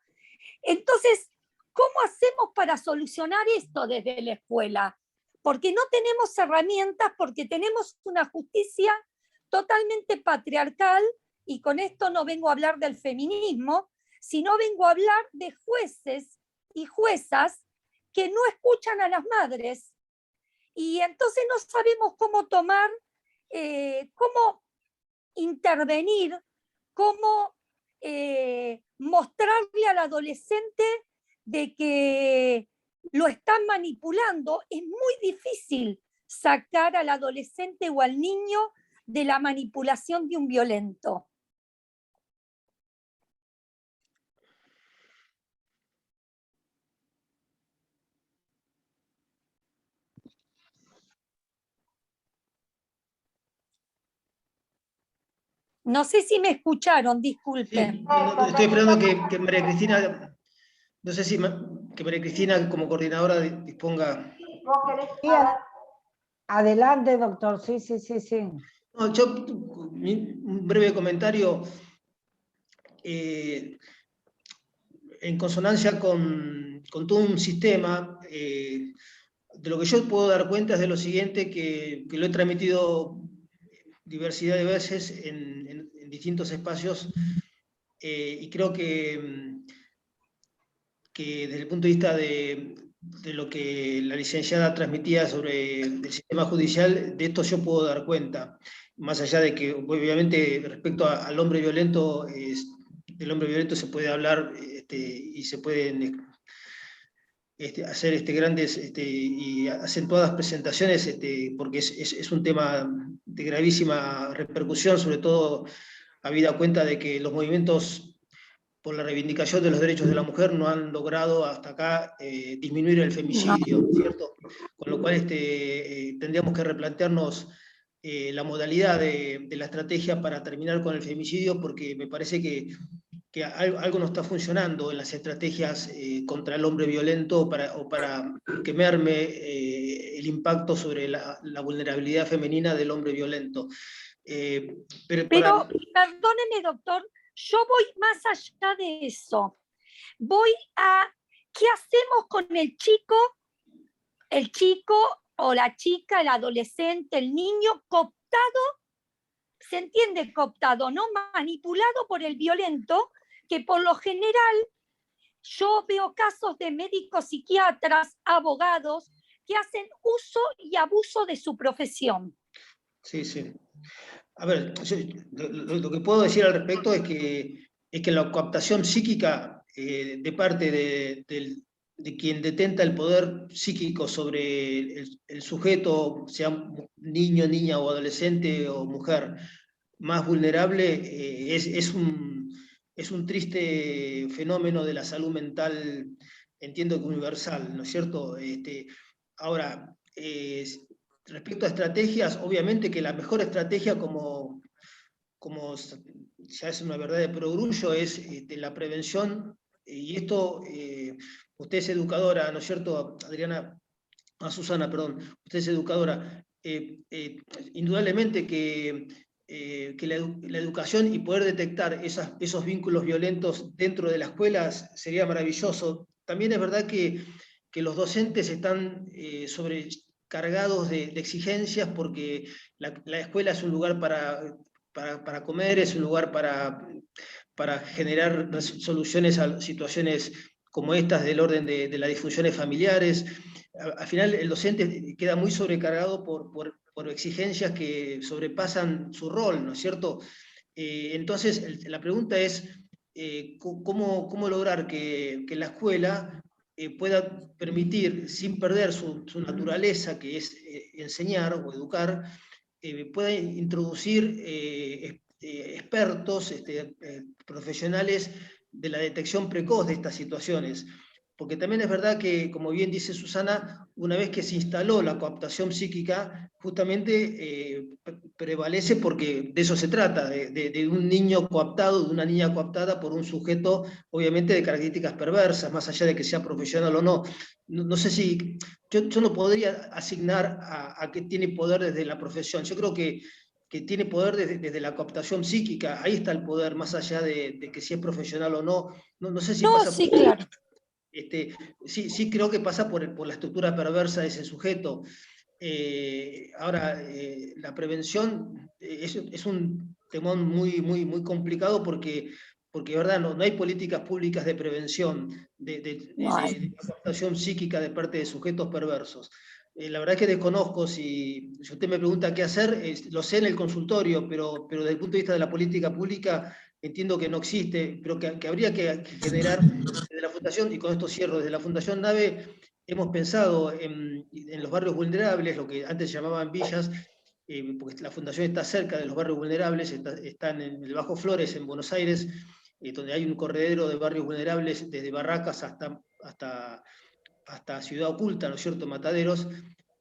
Entonces, ¿cómo hacemos para solucionar esto desde la escuela? Porque no tenemos herramientas, porque tenemos una justicia totalmente patriarcal, y con esto no vengo a hablar del feminismo, sino vengo a hablar de jueces y juezas que no escuchan a las madres. Y entonces no sabemos cómo tomar, cómo intervenir, cómo mostrarle al adolescente de que lo están manipulando. Es muy difícil sacar al adolescente o al niño de la manipulación de un violento. No sé si me escucharon, disculpen. Sí, estoy esperando que María Cristina, no sé si que María Cristina como coordinadora disponga. ¿Vos querés Sí, adelante, doctor. Sí, sí, sí, sí. No, un breve comentario. En consonancia con todo un sistema, de lo que yo puedo dar cuenta es de lo siguiente, que lo he transmitido diversidad de veces en distintos espacios, y creo que desde el punto de vista de lo que la licenciada transmitía sobre el sistema judicial, de esto yo puedo dar cuenta, más allá de que obviamente respecto al hombre violento, del hombre violento se puede hablar y se pueden hacer grandes y acentuadas presentaciones, porque es un tema de gravísima repercusión, sobre todo habida cuenta de que los movimientos por la reivindicación de los derechos de la mujer no han logrado hasta acá disminuir el femicidio, ¿cierto? Con lo cual tendríamos que replantearnos la modalidad de la estrategia para terminar con el femicidio, porque me parece que algo no está funcionando en las estrategias contra el hombre violento o para que merme el impacto sobre la vulnerabilidad femenina del hombre violento. Pero perdóneme, doctor, yo voy más allá de eso. Voy a, ¿qué hacemos con el chico o la chica, el adolescente, el niño cooptado? Se entiende cooptado, ¿no? Manipulado por el violento, que por lo general yo veo casos de médicos, psiquiatras, abogados, que hacen uso y abuso de su profesión. Sí, sí. A ver, lo que puedo decir al respecto es que la cooptación psíquica de parte de quien detenta el poder psíquico sobre el sujeto, sea niño, niña o adolescente o mujer, más vulnerable, es un triste fenómeno de la salud mental, entiendo que universal, ¿no es cierto? Ahora, respecto a estrategias, obviamente que la mejor estrategia, como ya es una verdad de perogrullo, es la prevención, y esto, usted es educadora, ¿no es cierto, Adriana? Susana, perdón, usted es educadora. Indudablemente que la educación y poder detectar esos vínculos violentos dentro de las escuelas sería maravilloso. También es verdad que los docentes están sobrecargados de exigencias, porque la escuela es un lugar para comer, es un lugar para generar soluciones a situaciones como estas del orden de las disfunciones familiares. Al final el docente queda muy sobrecargado por exigencias que sobrepasan su rol, ¿no es cierto? Entonces la pregunta es ¿cómo lograr que la escuela pueda permitir, sin perder su naturaleza, que es enseñar o educar, pueda introducir expertos, profesionales de la detección precoz de estas situaciones? Porque también es verdad que, como bien dice Susana, una vez que se instaló la cooptación psíquica, justamente prevalece, porque de eso se trata, de un niño cooptado, de una niña cooptada por un sujeto, obviamente de características perversas, más allá de que sea profesional o no. No sé si, yo no podría asignar a que tiene poder desde la profesión. Yo creo que tiene poder desde la cooptación psíquica. Ahí está el poder, más allá de que si es profesional o no. No sé si pasa sí, por... claro. Sí creo que pasa por la estructura perversa de ese sujeto. Ahora, la prevención es un temón muy complicado, porque ¿verdad? No hay políticas públicas de prevención de la cooptación psíquica de parte de sujetos perversos. La verdad es que desconozco. Si usted me pregunta qué hacer, lo sé en el consultorio, pero desde el punto de vista de la política pública entiendo que no existe, pero que habría que generar desde la Fundación, y con esto cierro, desde la Fundación NAVE hemos pensado en los barrios vulnerables, lo que antes se llamaban villas, porque la Fundación está cerca de los barrios vulnerables, están en el Bajo Flores, en Buenos Aires, donde hay un corredero de barrios vulnerables desde Barracas hasta Ciudad Oculta, ¿no es cierto?, Mataderos.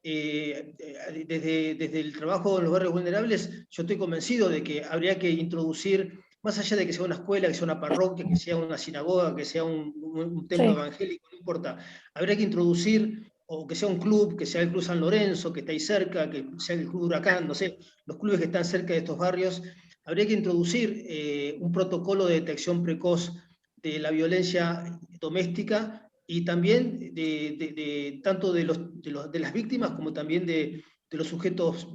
desde el trabajo en los barrios vulnerables, yo estoy convencido de que habría que introducir, más allá de que sea una escuela, que sea una parroquia, que sea una sinagoga, que sea un templo evangélico, no importa, habría que introducir, o que sea un club, que sea el Club San Lorenzo, que está ahí cerca, que sea el Club Huracán, no sé, los clubes que están cerca de estos barrios, habría que introducir un protocolo de detección precoz de la violencia doméstica y también tanto de las víctimas como también de los sujetos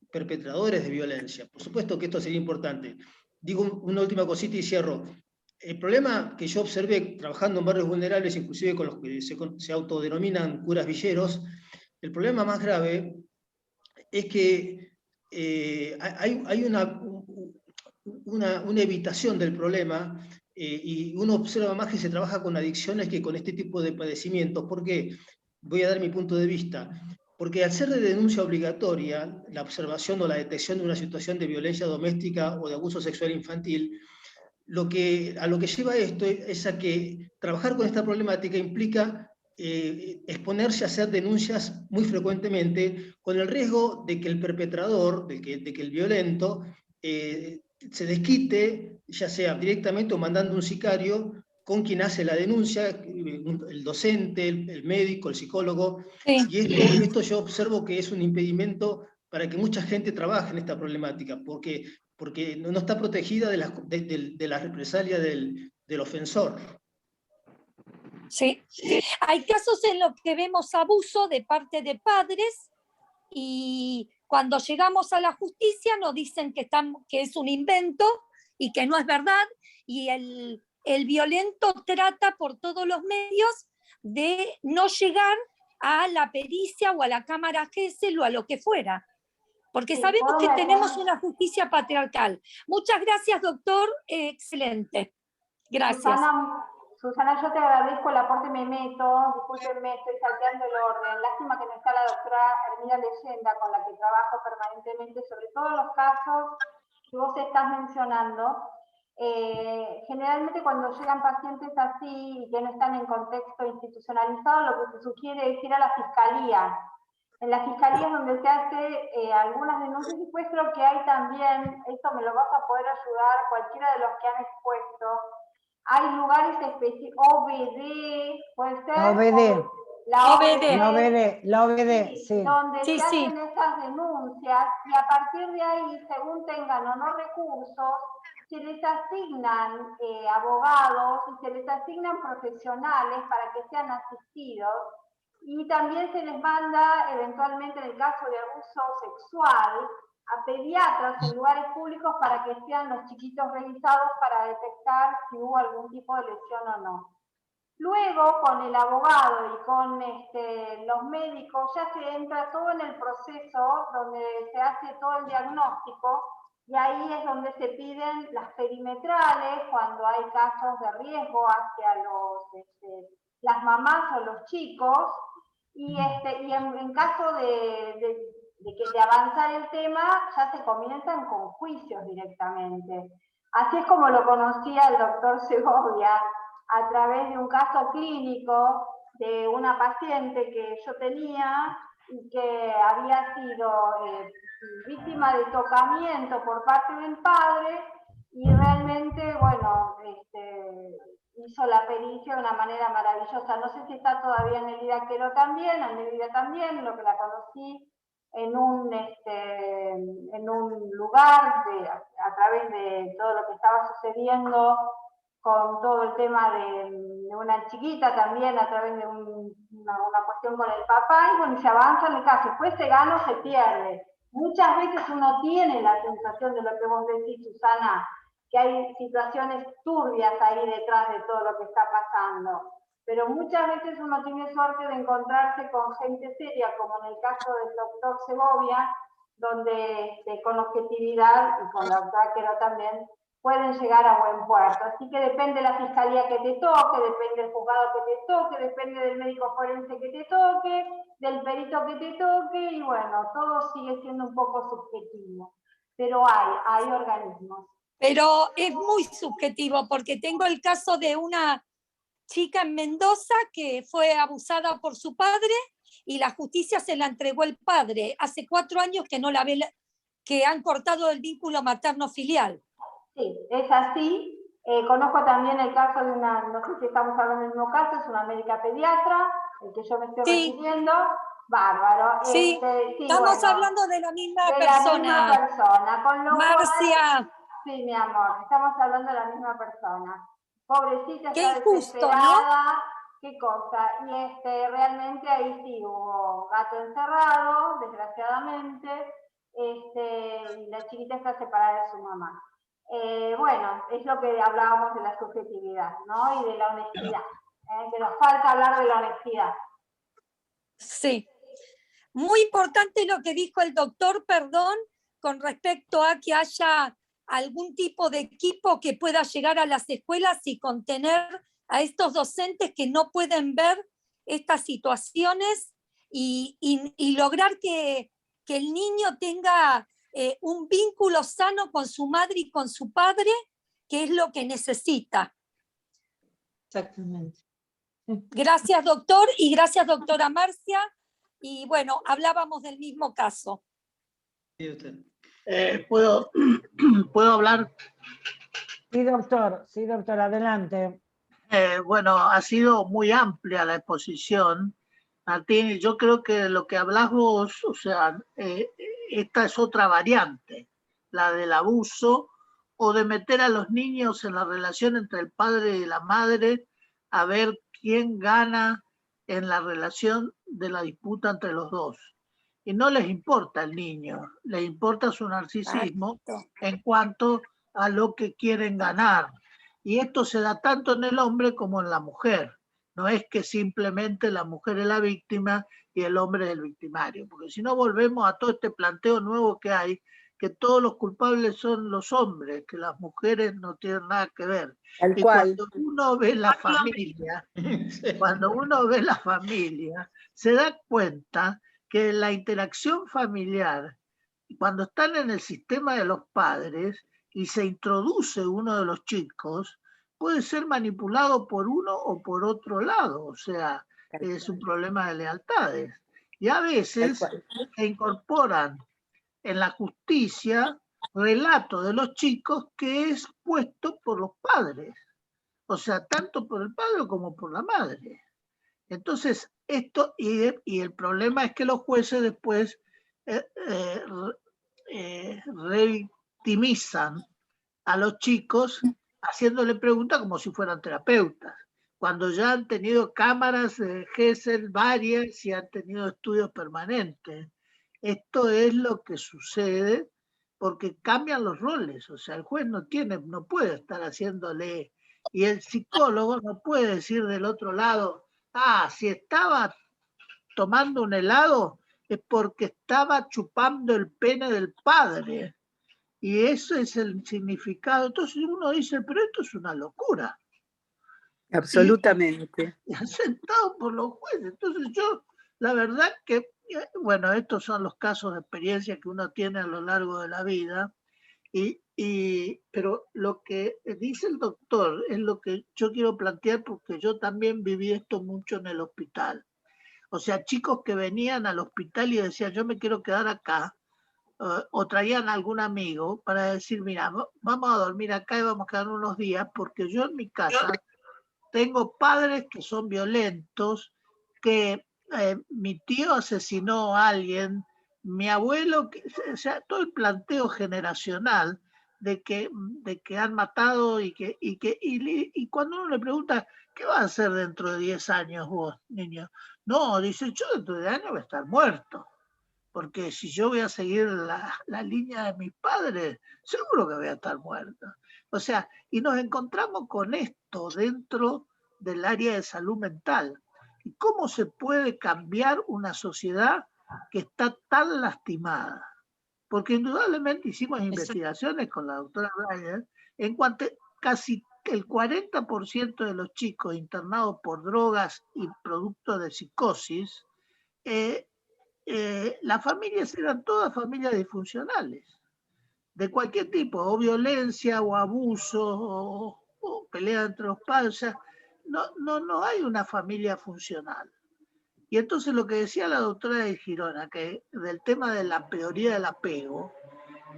perpetradores de violencia. Por supuesto que esto sería importante. Digo una última cosita y cierro. El problema que yo observé trabajando en barrios vulnerables, inclusive con los que se autodenominan curas villeros, el problema más grave es que hay una evitación del problema y uno observa más que se trabaja con adicciones que con este tipo de padecimientos. ¿Por qué? Voy a dar mi punto de vista. Porque al ser de denuncia obligatoria, la observación o la detección de una situación de violencia doméstica o de abuso sexual infantil, a lo que lleva esto es a que trabajar con esta problemática implica exponerse a hacer denuncias muy frecuentemente, con el riesgo de que el perpetrador, de que el violento, se desquite, ya sea directamente o mandando un sicario con quien hace la denuncia, el docente, el médico, el psicólogo. Sí. Y esto yo observo que es un impedimento para que mucha gente trabaje en esta problemática, porque no está protegida de la represalia del ofensor. Sí, hay casos en los que vemos abuso de parte de padres y cuando llegamos a la justicia nos dicen que es un invento y que no es verdad, y el violento trata por todos los medios de no llegar a la pericia o a la cámara Gesell o a lo que fuera, porque sabemos que tenemos una justicia patriarcal. Muchas gracias, doctor. Excelente. Gracias. Susana, yo te agradezco el aporte, me meto, discúlpenme, estoy salteando el orden. Lástima que no está la doctora Hermida Leyenda, con la que trabajo permanentemente sobre todos los casos que vos estás mencionando. Generalmente cuando llegan pacientes así y que no están en contexto institucionalizado, lo que se sugiere es ir a la fiscalía. En la fiscalía es donde se hace algunas denuncias, y después creo que hay también, esto me lo vas a poder ayudar, cualquiera de los que han expuesto, hay lugares específicos, OBD, ¿puede ser? La OBD, sí. Donde se hacen esas denuncias y a partir de ahí, según tengan o no recursos, se les asignan abogados y se les asignan profesionales para que sean asistidos, y también se les manda eventualmente, en el caso de abuso sexual, a pediatras en lugares públicos para que sean los chiquitos revisados para detectar si hubo algún tipo de lesión o no. Luego, con el abogado y con los médicos, ya se entra todo en el proceso donde se hace todo el diagnóstico, y ahí es donde se piden las perimetrales cuando hay casos de riesgo hacia las mamás o los chicos, y en caso de avanzar el tema, ya se comienzan con juicios directamente. Así es como lo conocía el doctor Segovia, a través de un caso clínico de una paciente que yo tenía y que había sido víctima de tocamiento por parte del padre, y realmente, bueno, hizo la pericia de una manera maravillosa. No sé si está todavía en el Idaquero también, en el Ida también, lo que la conocí en un lugar a través de todo lo que estaba sucediendo con todo el tema de una chiquita también, a través de una cuestión con el papá, y bueno, se avanza en el caso, después se gana o se pierde. Muchas veces uno tiene la sensación de lo que vos decís, Susana, que hay situaciones turbias ahí detrás de todo lo que está pasando, pero muchas veces uno tiene suerte de encontrarse con gente seria, como en el caso del doctor Segovia, donde con objetividad, y con la doctora Quero también, pueden llegar a buen puerto. Así que depende de la fiscalía que te toque, depende del juzgado que te toque, depende del médico forense que te toque, del perito que te toque, y bueno, todo sigue siendo un poco subjetivo. Pero hay organismos. Pero es muy subjetivo, porque tengo el caso de una chica en Mendoza que fue abusada por su padre y la justicia se la entregó el padre. Hace 4 años que no la ve, que han cortado el vínculo materno-filial. Sí, es así. Conozco también el caso de una, no sé si estamos hablando del mismo caso, es una médica pediatra, el que yo me estoy refiriendo. Bárbaro. Sí, sí, estamos bueno, hablando de la misma de persona. la misma persona. Con lo Marcia. Cual, sí, mi amor, estamos hablando de la misma persona. Pobrecita, qué está injusto, desesperada. ¿no? Qué cosa. Y realmente ahí sí hubo gato encerrado, desgraciadamente. Y la chiquita está separada de su mamá. Bueno, es lo que hablábamos de la subjetividad, ¿no? Y de la honestidad. Que nos falta hablar de la honestidad. Sí. Muy importante lo que dijo el doctor, perdón, con respecto a que haya algún tipo de equipo que pueda llegar a las escuelas y contener a estos docentes que no pueden ver estas situaciones y lograr que el niño tenga un vínculo sano con su madre y con su padre, que es lo que necesita. Exactamente. Gracias, doctor, y gracias, doctora Marcia. Y bueno, hablábamos del mismo caso. Sí, usted. ¿Puedo hablar? Sí, doctor, adelante. Bueno, ha sido muy amplia la exposición, Martín, y yo creo que lo que hablas vos, o sea, esta es otra variante, la del abuso o de meter a los niños en la relación entre el padre y la madre a ver quién gana en la relación de la disputa entre los dos. Y no les importa el niño, les importa su narcisismo en cuanto a lo que quieren ganar. Y esto se da tanto en el hombre como en la mujer. No es que simplemente la mujer es la víctima y el hombre es el victimario, porque si no volvemos a todo este planteo nuevo que hay, que todos los culpables son los hombres, que las mujeres no tienen nada que ver. Tal y cual. Cuando uno ve la familia, se da cuenta que la interacción familiar, cuando están en el sistema de los padres y se introduce uno de los chicos, puede ser manipulado por uno o por otro lado, o sea, es un problema de lealtades. Y a veces se incorporan en la justicia relato de los chicos que es puesto por los padres, o sea, tanto por el padre como por la madre. Entonces, esto, y el problema es que los jueces después revictimizan a los chicos haciéndole preguntas como si fueran terapeutas, cuando ya han tenido cámaras de Gesell varias y han tenido estudios permanentes. Esto es lo que sucede porque cambian los roles, o sea, el juez no puede estar haciéndole, y el psicólogo no puede decir del otro lado, si estaba tomando un helado es porque estaba chupando el pene del padre. Y ese es el significado. Entonces uno dice, pero esto es una locura. Absolutamente. Y aceptado por los jueces. Entonces yo, la verdad que, bueno, estos son los casos de experiencia que uno tiene a lo largo de la vida, pero lo que dice el doctor es lo que yo quiero plantear porque yo también viví esto mucho en el hospital. O sea, chicos que venían al hospital y decían, yo me quiero quedar acá, o traían a algún amigo para decir, mira, vamos a dormir acá y vamos a quedar unos días, porque yo en mi casa tengo padres que son violentos, que mi tío asesinó a alguien, mi abuelo, o sea, todo el planteo generacional de que han matado y cuando uno le pregunta, ¿qué vas a hacer dentro de 10 años vos, niño? No, dice, yo dentro de 10 años voy a estar muerto. Porque si yo voy a seguir la línea de mis padres, seguro que voy a estar muerto. O sea, y nos encontramos con esto dentro del área de salud mental. ¿Y cómo se puede cambiar una sociedad que está tan lastimada? Porque indudablemente hicimos investigaciones con la doctora Breyer en cuanto casi el 40% de los chicos internados por drogas y producto de psicosis, las familias eran todas familias disfuncionales, de cualquier tipo, o violencia, o abuso, o pelea entre los padres. O sea, no hay una familia funcional. Y entonces lo que decía la doctora de Girona, que del tema de la teoría del apego,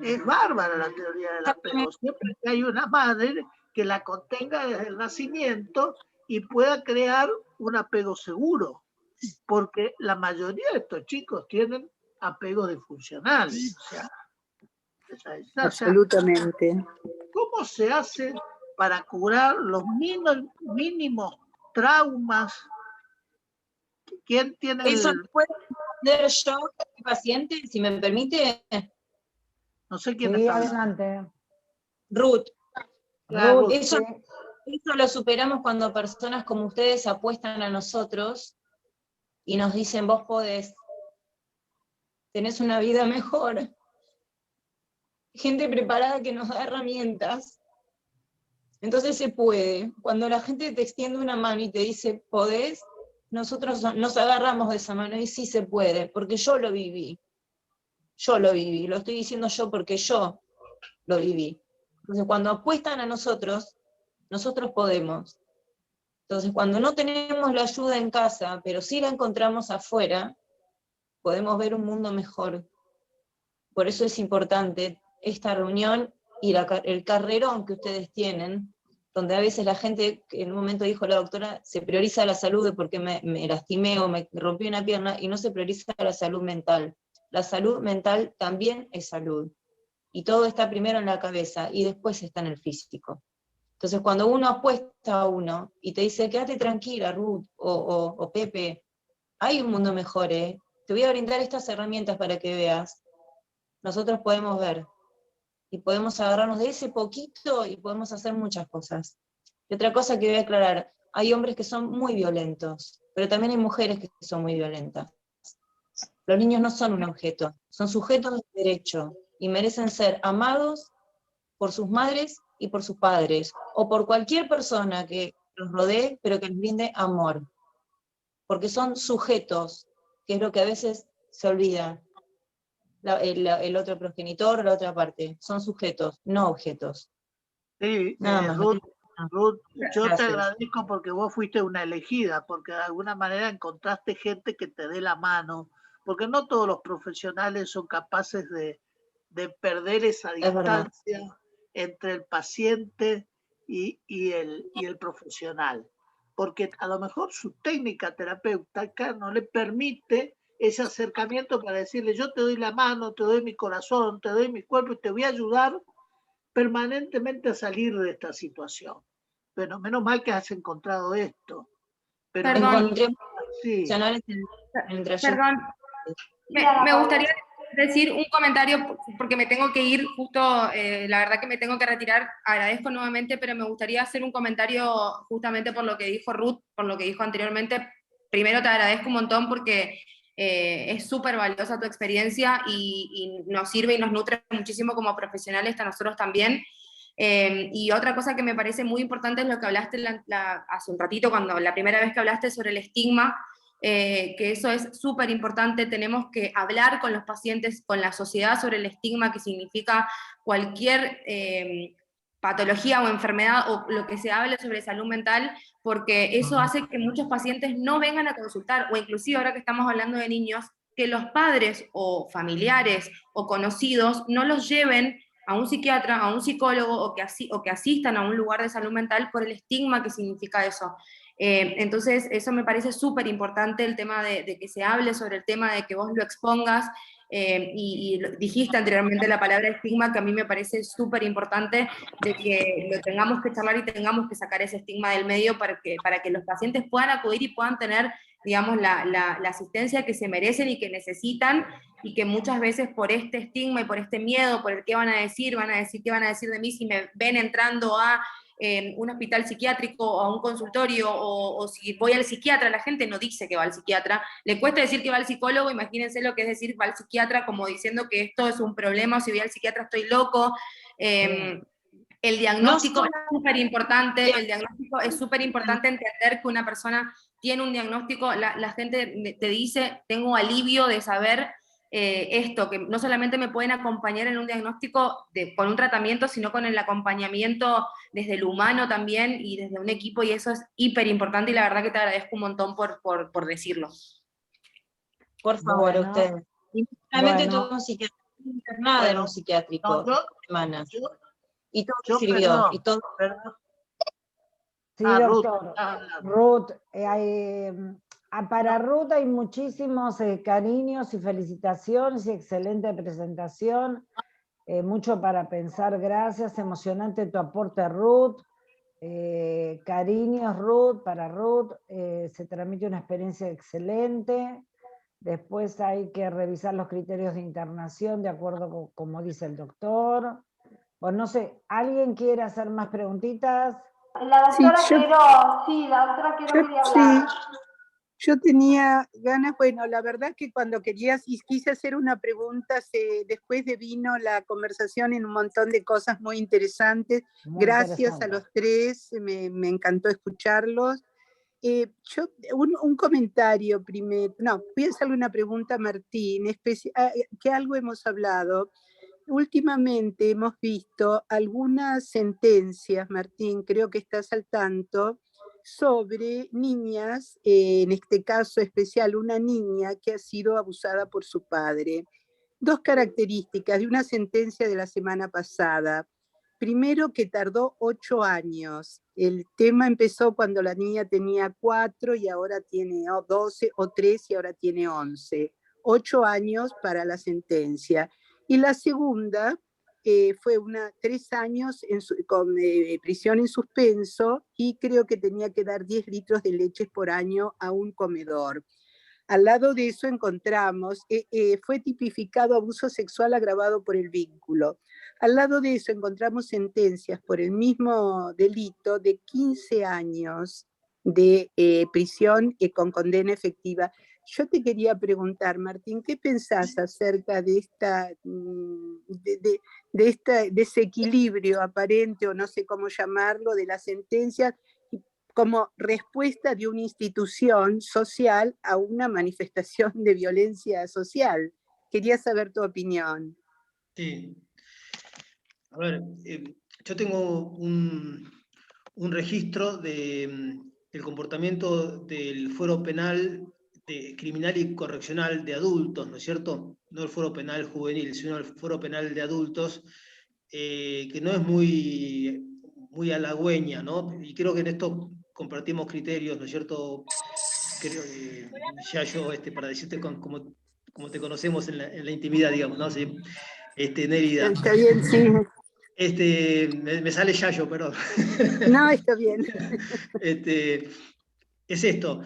es bárbara la teoría del apego. Siempre que hay una madre que la contenga desde el nacimiento y pueda crear un apego seguro, porque la mayoría de estos chicos tienen apegos disfuncionales. Absolutamente. ¿Cómo se hace para curar los mínimos traumas? ¿Quién tiene Eso lo puedo responder yo, paciente, si me permite. No sé quién Sí, está. adelante. Ruth. Ruth, Eso, sí. eso lo superamos cuando personas como ustedes apuestan a nosotros y nos dicen, vos podés, tenés una vida mejor. Gente preparada que nos da herramientas. Entonces se puede. Cuando la gente te extiende una mano y te dice, podés, nosotros nos agarramos de esa mano y sí se puede, porque yo lo viví. Yo lo viví, lo estoy diciendo yo porque yo lo viví. Entonces cuando apuestan a nosotros, nosotros podemos. Entonces cuando no tenemos la ayuda en casa, pero sí la encontramos afuera, podemos ver un mundo mejor. Por eso es importante esta reunión y el carrerón que ustedes tienen, donde a veces la gente, que en un momento dijo la doctora, se prioriza la salud de porque me lastimé o me rompí una pierna, y no se prioriza la salud mental. La salud mental también es salud. Y todo está primero en la cabeza y después está en el físico. Entonces cuando uno apuesta a uno y te dice, quédate tranquila, Ruth, o Pepe, hay un mundo mejor, te voy a brindar estas herramientas para que veas, nosotros podemos ver. Y podemos agarrarnos de ese poquito y podemos hacer muchas cosas. Y otra cosa que voy a aclarar, hay hombres que son muy violentos, pero también hay mujeres que son muy violentas. Los niños no son un objeto, son sujetos de derecho y merecen ser amados por sus madres y por sus padres, o por cualquier persona que los rodee, pero que les brinde amor. Porque son sujetos, que es lo que a veces se olvida. El otro progenitor, la otra parte, son sujetos, no objetos. Sí, Nada más. Ruth, yo te Gracias. agradezco porque vos fuiste una elegida, porque de alguna manera encontraste gente que te dé la mano, porque no todos los profesionales son capaces de perder esa distancia entre el paciente y el profesional, porque a lo mejor su técnica terapéutica no le permite ese acercamiento para decirle, yo te doy la mano, te doy mi corazón, te doy mi cuerpo y te voy a ayudar permanentemente a salir de esta situación. Bueno, menos mal que has encontrado esto. Pero Perdón. Sí. Perdón. Me gustaría decir un comentario, porque me tengo que ir justo, la verdad que me tengo que retirar, agradezco nuevamente, pero me gustaría hacer un comentario justamente por lo que dijo Ruth, por lo que dijo anteriormente. Primero te agradezco un montón porque es súper valiosa tu experiencia y nos sirve y nos nutre muchísimo como profesionales, a nosotros también. Y otra cosa que me parece muy importante es lo que hablaste hace un ratito, cuando la primera vez que hablaste sobre el estigma, que eso es súper importante. Tenemos que hablar con los pacientes, con la sociedad sobre el estigma, que significa cualquier patología o enfermedad o lo que se hable sobre salud mental, porque eso hace que muchos pacientes no vengan a consultar, o inclusive ahora que estamos hablando de niños, que los padres o familiares o conocidos no los lleven a un psiquiatra, a un psicólogo, o que asistan a un lugar de salud mental por el estigma que significa eso. Entonces, eso me parece súper importante, el tema de que se hable sobre el tema, de que vos lo expongas, y dijiste anteriormente la palabra estigma, que a mí me parece súper importante, de que lo tengamos que charlar y tengamos que sacar ese estigma del medio para que los pacientes puedan acudir y puedan tener, digamos, la asistencia que se merecen y que necesitan, y que muchas veces por este estigma y por este miedo, por el qué van a decir qué van a decir de mí si me ven entrando a un hospital psiquiátrico o a un consultorio, o si voy al psiquiatra, la gente no dice que va al psiquiatra, le cuesta decir que va al psicólogo, imagínense lo que es decir va al psiquiatra, como diciendo que esto es un problema, o si voy al psiquiatra estoy loco. El diagnóstico es súper importante, el diagnóstico es súper importante, entender que una persona tiene un diagnóstico, la gente te dice, tengo alivio de saber esto, que no solamente me pueden acompañar en un diagnóstico con un tratamiento, sino con el acompañamiento desde lo humano también y desde un equipo, y eso es hiper importante, y la verdad que te agradezco un montón por decirlo. Por favor, Bueno, ustedes. Y realmente bueno. tuve un psiquiatra internada en un psiquiátrico, no, 2 semanas. Y todo yo, sirvió, perdón, y todo. perdón. Sí, Ruth, doctor. habla. Ruth, para Ruth hay muchísimos cariños y felicitaciones y excelente presentación. Mucho para pensar, gracias. Emocionante tu aporte, Ruth. Cariños, Ruth, para Ruth. Se transmite una experiencia excelente. Después hay que revisar los criterios de internación de acuerdo con como dice el doctor. Pues no sé, ¿alguien quiere hacer más preguntitas? La doctora Quero quería hablar. Yo tenía ganas, bueno, la verdad que cuando quise hacer una pregunta, después de vino la conversación en un montón de cosas muy interesantes. Gracias a los tres, me encantó escucharlos. Un comentario primero, no, voy a hacerle una pregunta a Martín, que algo hemos hablado. Últimamente hemos visto algunas sentencias, Martín, creo que estás al tanto, sobre niñas, en este caso especial una niña que ha sido abusada por su padre. 2 características de una sentencia de la semana pasada. Primero, que tardó 8 años. El tema empezó cuando la niña tenía 4 y ahora tiene 12 o 3 y ahora tiene 11. 8 años para la sentencia. Y la segunda fue 3 años con prisión en suspenso y creo que tenía que dar 10 litros de leche por año a un comedor. Al lado de eso encontramos, fue tipificado abuso sexual agravado por el vínculo. Al lado de eso encontramos sentencias por el mismo delito de 15 años de prisión con condena efectiva. Yo te quería preguntar, Martín, ¿qué pensás acerca de este desequilibrio aparente, o no sé cómo llamarlo, de las sentencias como respuesta de una institución social a una manifestación de violencia social? Quería saber tu opinión. Sí. A ver, yo tengo un registro del comportamiento del fuero penal criminal y correccional de adultos, ¿no es cierto? No el fuero penal juvenil, sino el fuero penal de adultos, que no es muy halagüeña, ¿no? Y creo que en esto compartimos criterios, ¿no es cierto? Creo, ya yo, para decirte como te conocemos en la intimidad, digamos, ¿no? Sí. Nérida. Está bien, sí. Me sale Yayo, perdón. No, está bien. Es esto.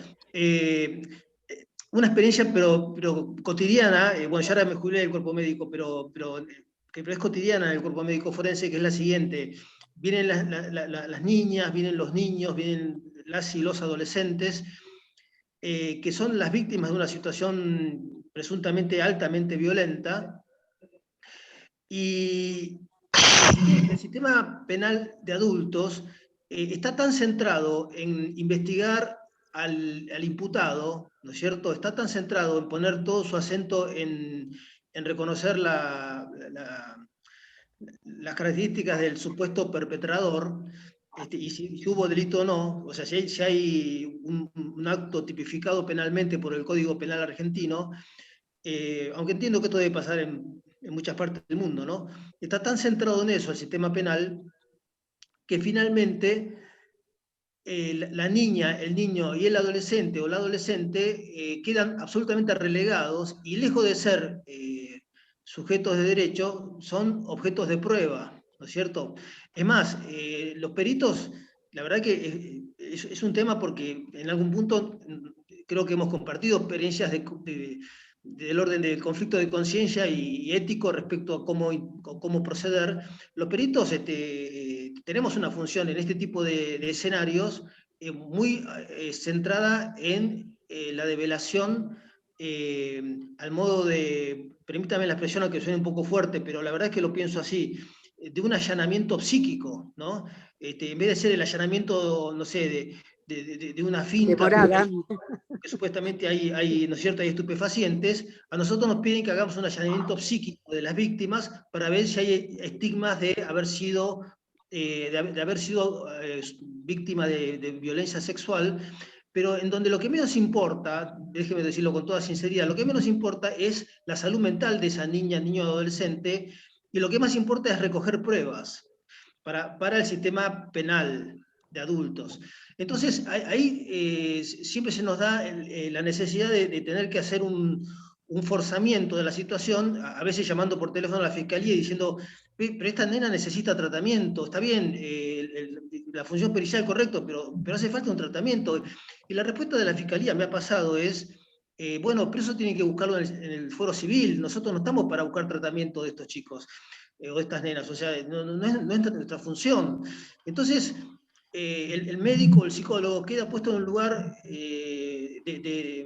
Una experiencia, pero cotidiana, bueno, ya ahora me jubilé del cuerpo médico, pero es cotidiana del cuerpo médico forense, que es la siguiente. Vienen las niñas, vienen los niños, vienen las y los adolescentes, que son las víctimas de una situación presuntamente altamente violenta, y el sistema penal de adultos está tan centrado en investigar al imputado, ¿no es cierto? Está tan centrado en poner todo su acento en reconocer las características del supuesto perpetrador, y si hubo delito o no, o sea, si hay un acto tipificado penalmente por el Código Penal argentino, aunque entiendo que esto debe pasar en muchas partes del mundo, ¿no? Está tan centrado en eso el sistema penal que finalmente la niña, el niño y el adolescente o la adolescente quedan absolutamente relegados y lejos de ser sujetos de derecho, son objetos de prueba, ¿no es cierto? Es más, los peritos, la verdad que es un tema porque en algún punto creo que hemos compartido experiencias del orden del conflicto de conciencia y ético respecto a cómo proceder. Los peritos tenemos una función en este tipo de escenarios muy centrada en la develación al modo de, permítame la expresión aunque suene un poco fuerte, pero la verdad es que lo pienso así, de un allanamiento psíquico, ¿no? En vez de ser el allanamiento, no sé, de una finca que supuestamente hay, ¿no es cierto?, hay estupefacientes, a nosotros nos piden que hagamos un allanamiento psíquico de las víctimas para ver si hay estigmas de haber sido víctima de violencia sexual, pero en donde lo que menos importa, déjeme decirlo con toda sinceridad, lo que menos importa es la salud mental de esa niña, niño o adolescente, y lo que más importa es recoger pruebas para el sistema penal de adultos. Entonces, ahí siempre se nos da la necesidad de tener que hacer un forzamiento de la situación, a veces llamando por teléfono a la fiscalía y diciendo, pero esta nena necesita tratamiento, está bien, la función pericial correcto, pero hace falta un tratamiento. Y la respuesta de la fiscalía, me ha pasado, es, bueno, pero eso tienen que buscarlo en el foro civil, nosotros no estamos para buscar tratamiento de estos chicos o de estas nenas, o sea, no es nuestra función. Entonces, el médico, el psicólogo, queda puesto en un lugar de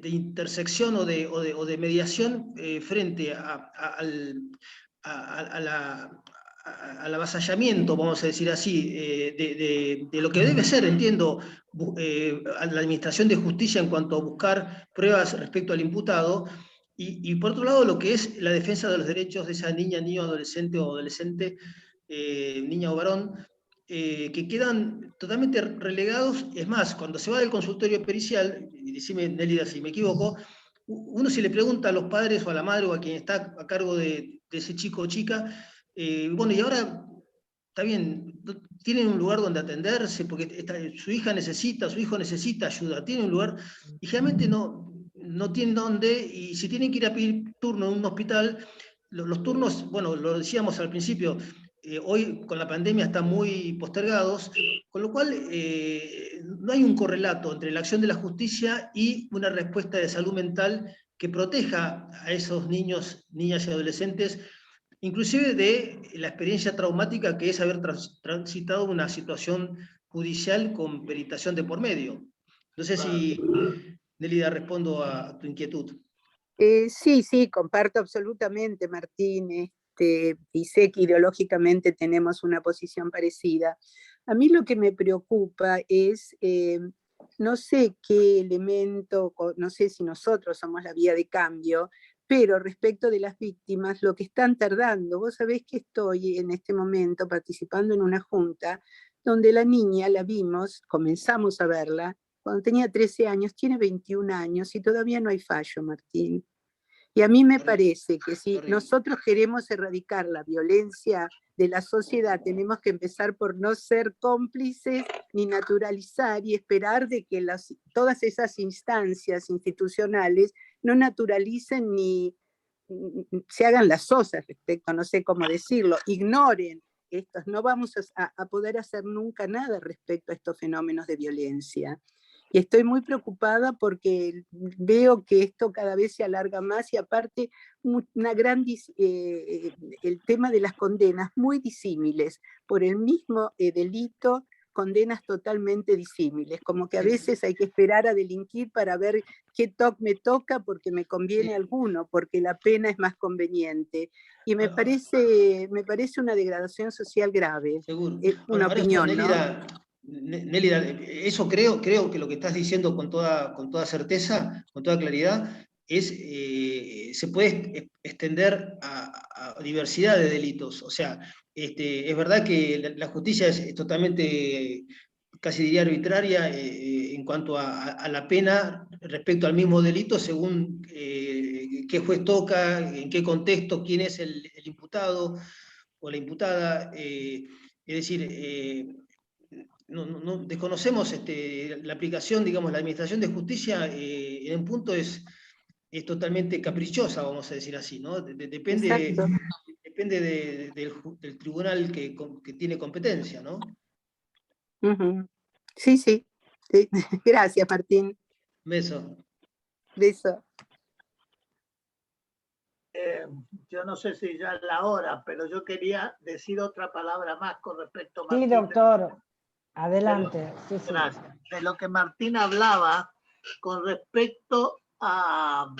intersección o de mediación frente al avasallamiento, vamos a decir así, de lo que debe ser, entiendo, a la administración de justicia en cuanto a buscar pruebas respecto al imputado, y por otro lado lo que es la defensa de los derechos de esa niña, niño, adolescente o adolescente, niña o varón, que quedan totalmente relegados. Es más, cuando se va del consultorio pericial, y decime, Nélida, si me equivoco, uno se le pregunta a los padres o a la madre o a quien está a cargo de ese chico o chica, bueno, y ahora, está bien, tienen un lugar donde atenderse, porque su hija necesita, su hijo necesita ayuda, tienen un lugar, y generalmente no tienen dónde, y si tienen que ir a pedir turno en un hospital, los turnos, bueno, lo decíamos al principio, hoy con la pandemia están muy postergados, con lo cual no hay un correlato entre la acción de la justicia y una respuesta de salud mental que proteja a esos niños, niñas y adolescentes, inclusive de la experiencia traumática que es haber transitado una situación judicial con peritación de por medio. No sé si, Nélida, respondo a tu inquietud. Sí, comparto absolutamente, Martín, y sé que ideológicamente tenemos una posición parecida. A mí lo que me preocupa es, no sé qué elemento, no sé si nosotros somos la vía de cambio, pero respecto de las víctimas, lo que están tardando, vos sabés que estoy en este momento participando en una junta donde la niña la vimos, comenzamos a verla, cuando tenía 13 años, tiene 21 años y todavía no hay fallo, Martín. Y a mí me parece que si nosotros queremos erradicar la violencia de la sociedad, tenemos que empezar por no ser cómplices ni naturalizar y esperar de que todas esas instancias institucionales no naturalicen ni se hagan las osas respecto, no sé cómo decirlo, ignoren estos. No vamos a poder hacer nunca nada respecto a estos fenómenos de violencia. Y estoy muy preocupada porque veo que esto cada vez se alarga más y aparte el tema de las condenas muy disímiles por el mismo delito, condenas totalmente disímiles, como que a veces hay que esperar a delinquir para ver qué me toca porque me conviene alguno, porque la pena es más conveniente. Y me parece una degradación social grave. Seguro. Es una opinión, Nélida, ¿no? Nélida, eso creo que lo que estás diciendo con toda certeza, con toda claridad, se puede extender a diversidad de delitos. O sea, es verdad que la justicia es totalmente, casi diría arbitraria, en cuanto a la pena respecto al mismo delito, según qué juez toca, en qué contexto, quién es el imputado o la imputada. Es decir, desconocemos la aplicación, digamos, la administración de justicia en un punto es totalmente caprichosa, vamos a decir así, ¿no? Depende del tribunal que tiene competencia, ¿no? Sí. Gracias, Martín. Beso. Beso. Yo no sé si ya es la hora, pero yo quería decir otra palabra más con respecto a Martín. Sí, doctor. Adelante. Gracias. De lo que Martín hablaba con respecto al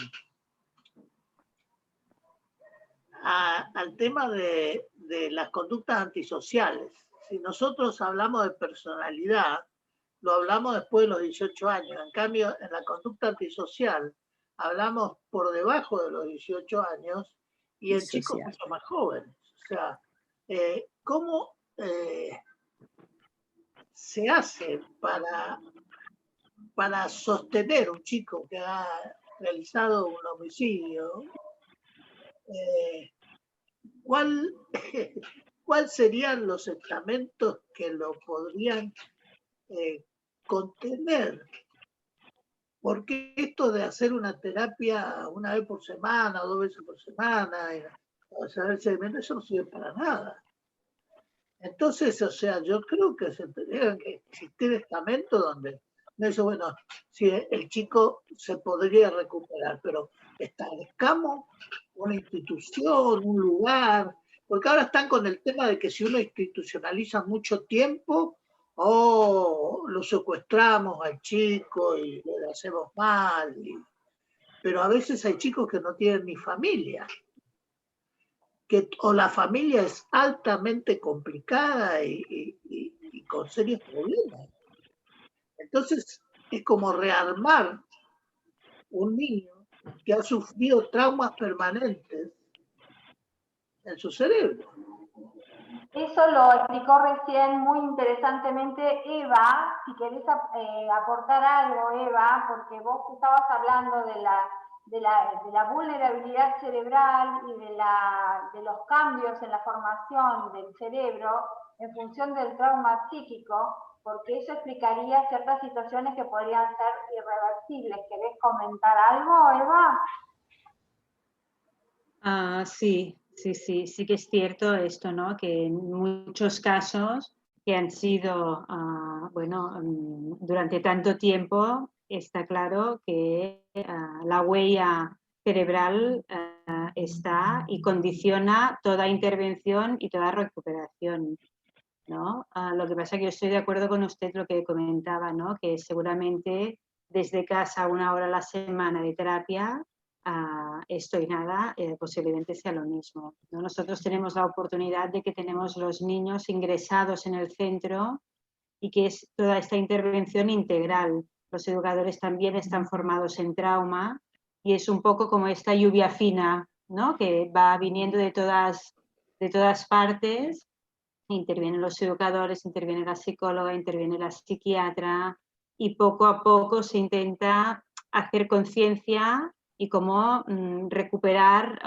tema de las conductas antisociales. Si nosotros hablamos de personalidad, lo hablamos después de los 18 años. En cambio, en la conducta antisocial, hablamos por debajo de los 18 años y en chicos mucho más jóvenes. O sea, ¿cómo se hace para sostener un chico que ha realizado un homicidio? ¿Cuáles serían los estamentos que lo podrían contener? Porque esto de hacer una terapia una vez por semana o 2 veces por semana, eso no sirve para nada. Entonces, o sea, yo creo que se tendrían que existir estamentos donde eso, bueno, si el chico se podría recuperar, pero establezcamos una institución, un lugar, porque ahora están con el tema de que si uno institucionaliza mucho tiempo, lo secuestramos al chico y le hacemos mal. Pero a veces hay chicos que no tienen ni familia, o la familia es altamente complicada y con serios problemas. Entonces, es como rearmar un niño que ha sufrido traumas permanentes en su cerebro. Eso lo explicó recién muy interesantemente Eva. Si querés aportar algo, Eva, porque vos estabas hablando de la vulnerabilidad cerebral y de los cambios en la formación del cerebro en función del trauma psíquico, porque eso explicaría ciertas situaciones que podrían ser irreversibles. ¿Querés comentar algo, Eva? Sí que es cierto esto, ¿no? Que en muchos casos que han sido, durante tanto tiempo, está claro que la huella cerebral está y condiciona toda intervención y toda recuperación, ¿no? Lo que pasa es que yo estoy de acuerdo con usted lo que comentaba, ¿no? Que seguramente desde casa 1 hora a la semana de terapia, esto y nada, posiblemente sea lo mismo, ¿no? Nosotros tenemos la oportunidad de que tenemos los niños ingresados en el centro y que es toda esta intervención integral. Los educadores también están formados en trauma y es un poco como esta lluvia fina, ¿no? Que va viniendo de todas partes. Intervienen los educadores, interviene la psicóloga, interviene la psiquiatra y poco a poco se intenta hacer conciencia y cómo recuperar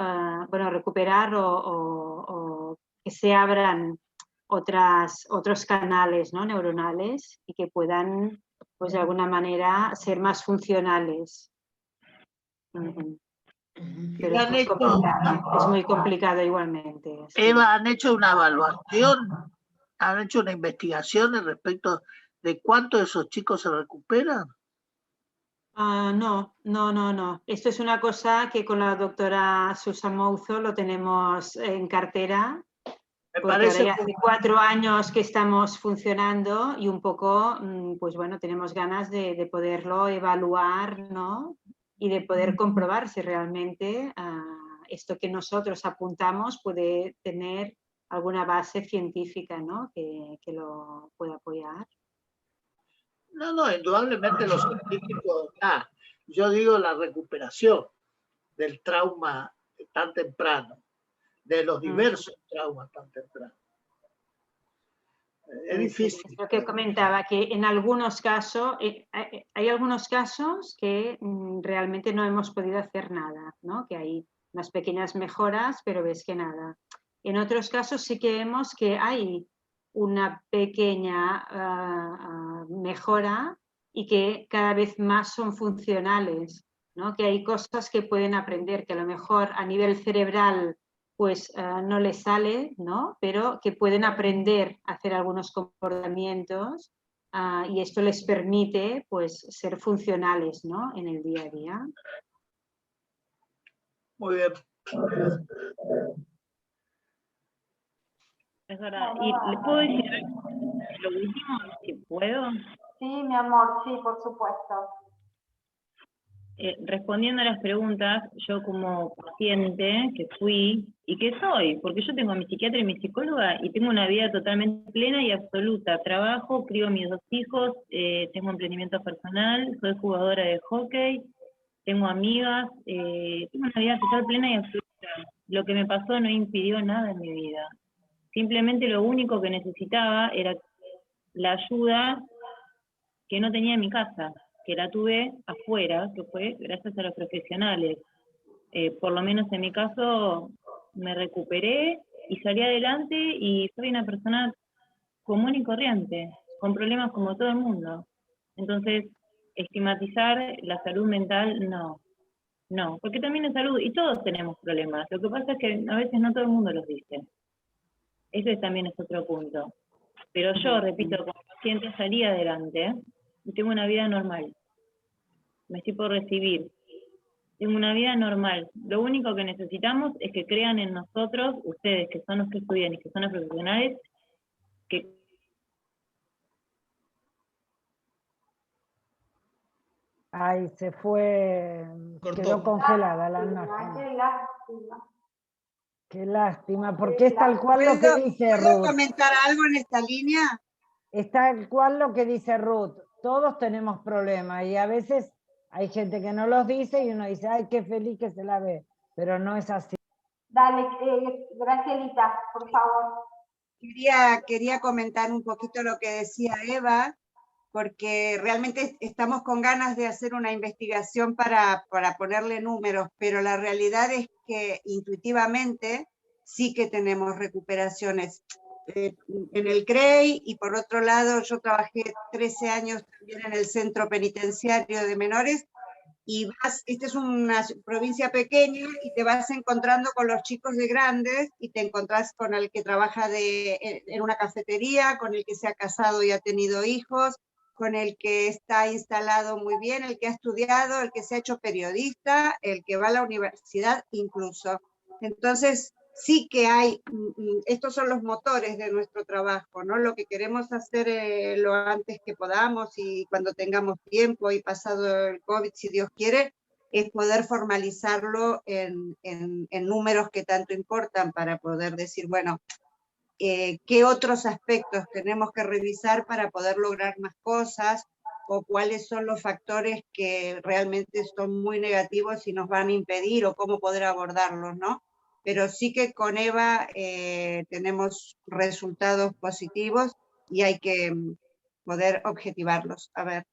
o que se abran otros canales, ¿no? Neuronales y que puedan, pues de alguna manera, ser más funcionales. Pero es muy complicado igualmente. Eva, ¿han hecho una evaluación? ¿Han hecho una investigación respecto de cuántos de esos chicos se recuperan? No. Esto es una cosa que con la doctora Susan Mouzo lo tenemos en cartera. Porque ahora ya hace 4 años que estamos funcionando y un poco, pues bueno, tenemos ganas de poderlo evaluar, ¿no? Y de poder comprobar si realmente esto que nosotros apuntamos puede tener alguna base científica, ¿no? Que lo pueda apoyar. No, indudablemente los científicos, yo digo la recuperación del trauma tan temprano, de los diversos traumas tan tempranos. Es difícil. Es lo que comentaba, que en algunos casos, hay algunos casos que realmente no hemos podido hacer nada, ¿no? Que hay unas pequeñas mejoras, pero ves que nada. En otros casos sí que vemos que hay una pequeña mejora y que cada vez más son funcionales, ¿no? Que hay cosas que pueden aprender, que a lo mejor a nivel cerebral pues no les sale, ¿no? Pero que pueden aprender a hacer algunos comportamientos y esto les permite pues ser funcionales, ¿no? En el día a día. Muy bien. Es verdad. ¿Y le puedo decir lo último, si puedo? Sí, mi amor, sí, por supuesto. Respondiendo a las preguntas, yo como paciente que fui y que soy, porque yo tengo a mi psiquiatra y mi psicóloga y tengo una vida totalmente plena y absoluta. Trabajo, crío a mis 2 hijos, tengo emprendimiento personal, soy jugadora de hockey, tengo amigas, tengo una vida total plena y absoluta. Lo que me pasó no impidió nada en mi vida. Simplemente lo único que necesitaba era la ayuda que no tenía en mi casa, que la tuve afuera, que fue gracias a los profesionales. Por lo menos en mi caso me recuperé y salí adelante y soy una persona común y corriente, con problemas como todo el mundo. Entonces, estigmatizar la salud mental, no, porque también es salud y todos tenemos problemas. Lo que pasa es que a veces no todo el mundo los dice. Ese también es otro punto. Pero yo, repito, como paciente salí adelante y tengo una vida normal. Me estoy por recibir. Tengo una vida normal. Lo único que necesitamos es que crean en nosotros, ustedes que son los que estudian y que son los profesionales, que... Ay, se fue, quedó congelada la imagen. Qué lástima. Qué lástima, porque es tal cual lo que dice ¿Puedo Ruth. comentar algo en esta línea? Es tal cual lo que dice Ruth. Todos tenemos problemas y a veces hay gente que no los dice y uno dice, ay, qué feliz que se la ve, pero no es así. Dale, Gracielita, por favor. Quería comentar un poquito lo que decía Eva, porque realmente estamos con ganas de hacer una investigación para ponerle números, pero la realidad es que intuitivamente sí que tenemos recuperaciones. En el CREI, y por otro lado yo trabajé 13 años también en el centro penitenciario de menores, y esta es una provincia pequeña y te vas encontrando con los chicos de grandes y te encontrás con el que trabaja en una cafetería, con el que se ha casado y ha tenido hijos, con el que está instalado muy bien, el que ha estudiado, el que se ha hecho periodista, el que va a la universidad incluso. Entonces, sí que hay, estos son los motores de nuestro trabajo, ¿no? Lo que queremos hacer lo antes que podamos y cuando tengamos tiempo y pasado el COVID, si Dios quiere, es poder formalizarlo en números que tanto importan para poder decir, bueno, qué otros aspectos tenemos que revisar para poder lograr más cosas o cuáles son los factores que realmente son muy negativos y nos van a impedir o cómo poder abordarlos, ¿no? Pero sí que con Eva tenemos resultados positivos y hay que poder objetivarlos. A ver.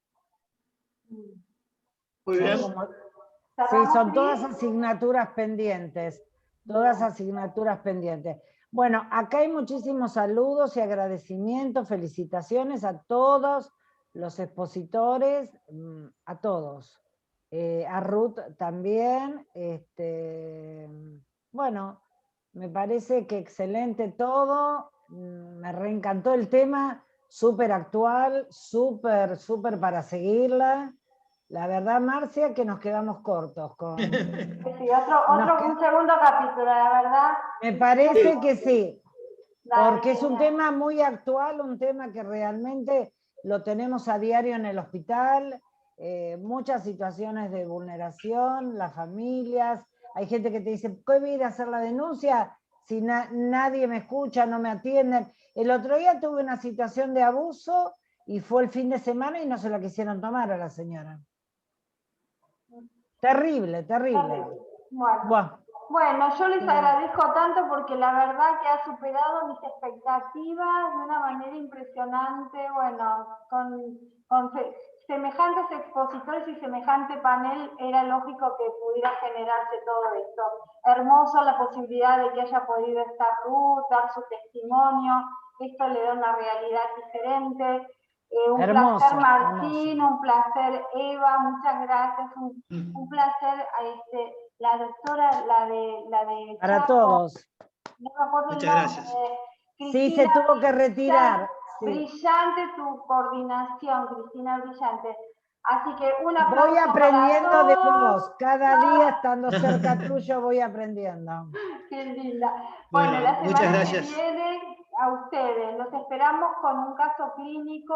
Muy bien. Sí, son todas asignaturas pendientes, todas asignaturas pendientes. Bueno, acá hay muchísimos saludos y agradecimientos, felicitaciones a todos los expositores, a todos. A Ruth también. Bueno, me parece que excelente todo, me reencantó el tema, súper actual, súper para seguirla. La verdad, Marcia, que nos quedamos cortos con... Sí, un segundo capítulo, la verdad. Me parece que sí, Dale, porque es un tema muy actual, un tema que realmente lo tenemos a diario en el hospital, muchas situaciones de vulneración, las familias, hay gente que te dice, ¿qué voy a ir a hacer la denuncia si nadie me escucha, no me atienden? El otro día tuve una situación de abuso y fue el fin de semana y no se la quisieron tomar a la señora. Terrible, terrible. Bueno, yo les agradezco tanto porque la verdad que ha superado mis expectativas de una manera impresionante. Bueno, con semejantes expositores y semejante panel era lógico que pudiera generarse todo esto. Hermoso la posibilidad de que haya podido estar Ruth, dar su testimonio. Esto le da una realidad diferente. Un hermoso, placer Martín, hermoso. un placer Eva, muchas gracias, un placer la doctora, la de Para Chaco, todos. no me acuerdo Muchas el nombre, gracias. Sí, se tuvo que retirar. Sí. Brillante tu coordinación, Cristina, brillante. Así que un aplauso. Voy aprendiendo para de todos. vos, cada día estando cerca tuyo voy aprendiendo. Qué linda. Bueno, La muchas semana gracias. que viene a ustedes los esperamos con un caso clínico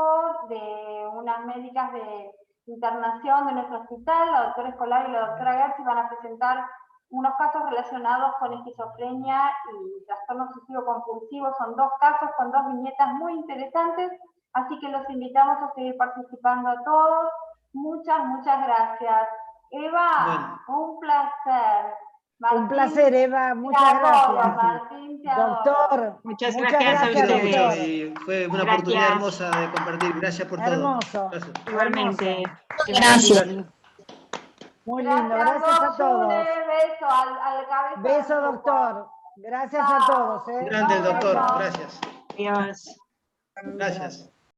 de unas médicas de internación de nuestro hospital, la doctora Escolar y la doctora Gertz van a presentar unos casos relacionados con esquizofrenia y trastorno obsesivo compulsivo. Son 2 casos con 2 viñetas muy interesantes, así que los invitamos a seguir participando a todos. Muchas gracias. Eva, un placer. Un placer, Eva, muchas gracias. Martín, Doctor, muchas gracias a Quiero mucho ustedes. y fue una oportunidad hermosa de compartir. Gracias por todo. Hermoso. Gracias. Igualmente. Gracias. Muy lindo, gracias a todos. Beso al cabeza. Beso, doctor. Gracias a todos. Grande el doctor, gracias. Adiós. Gracias.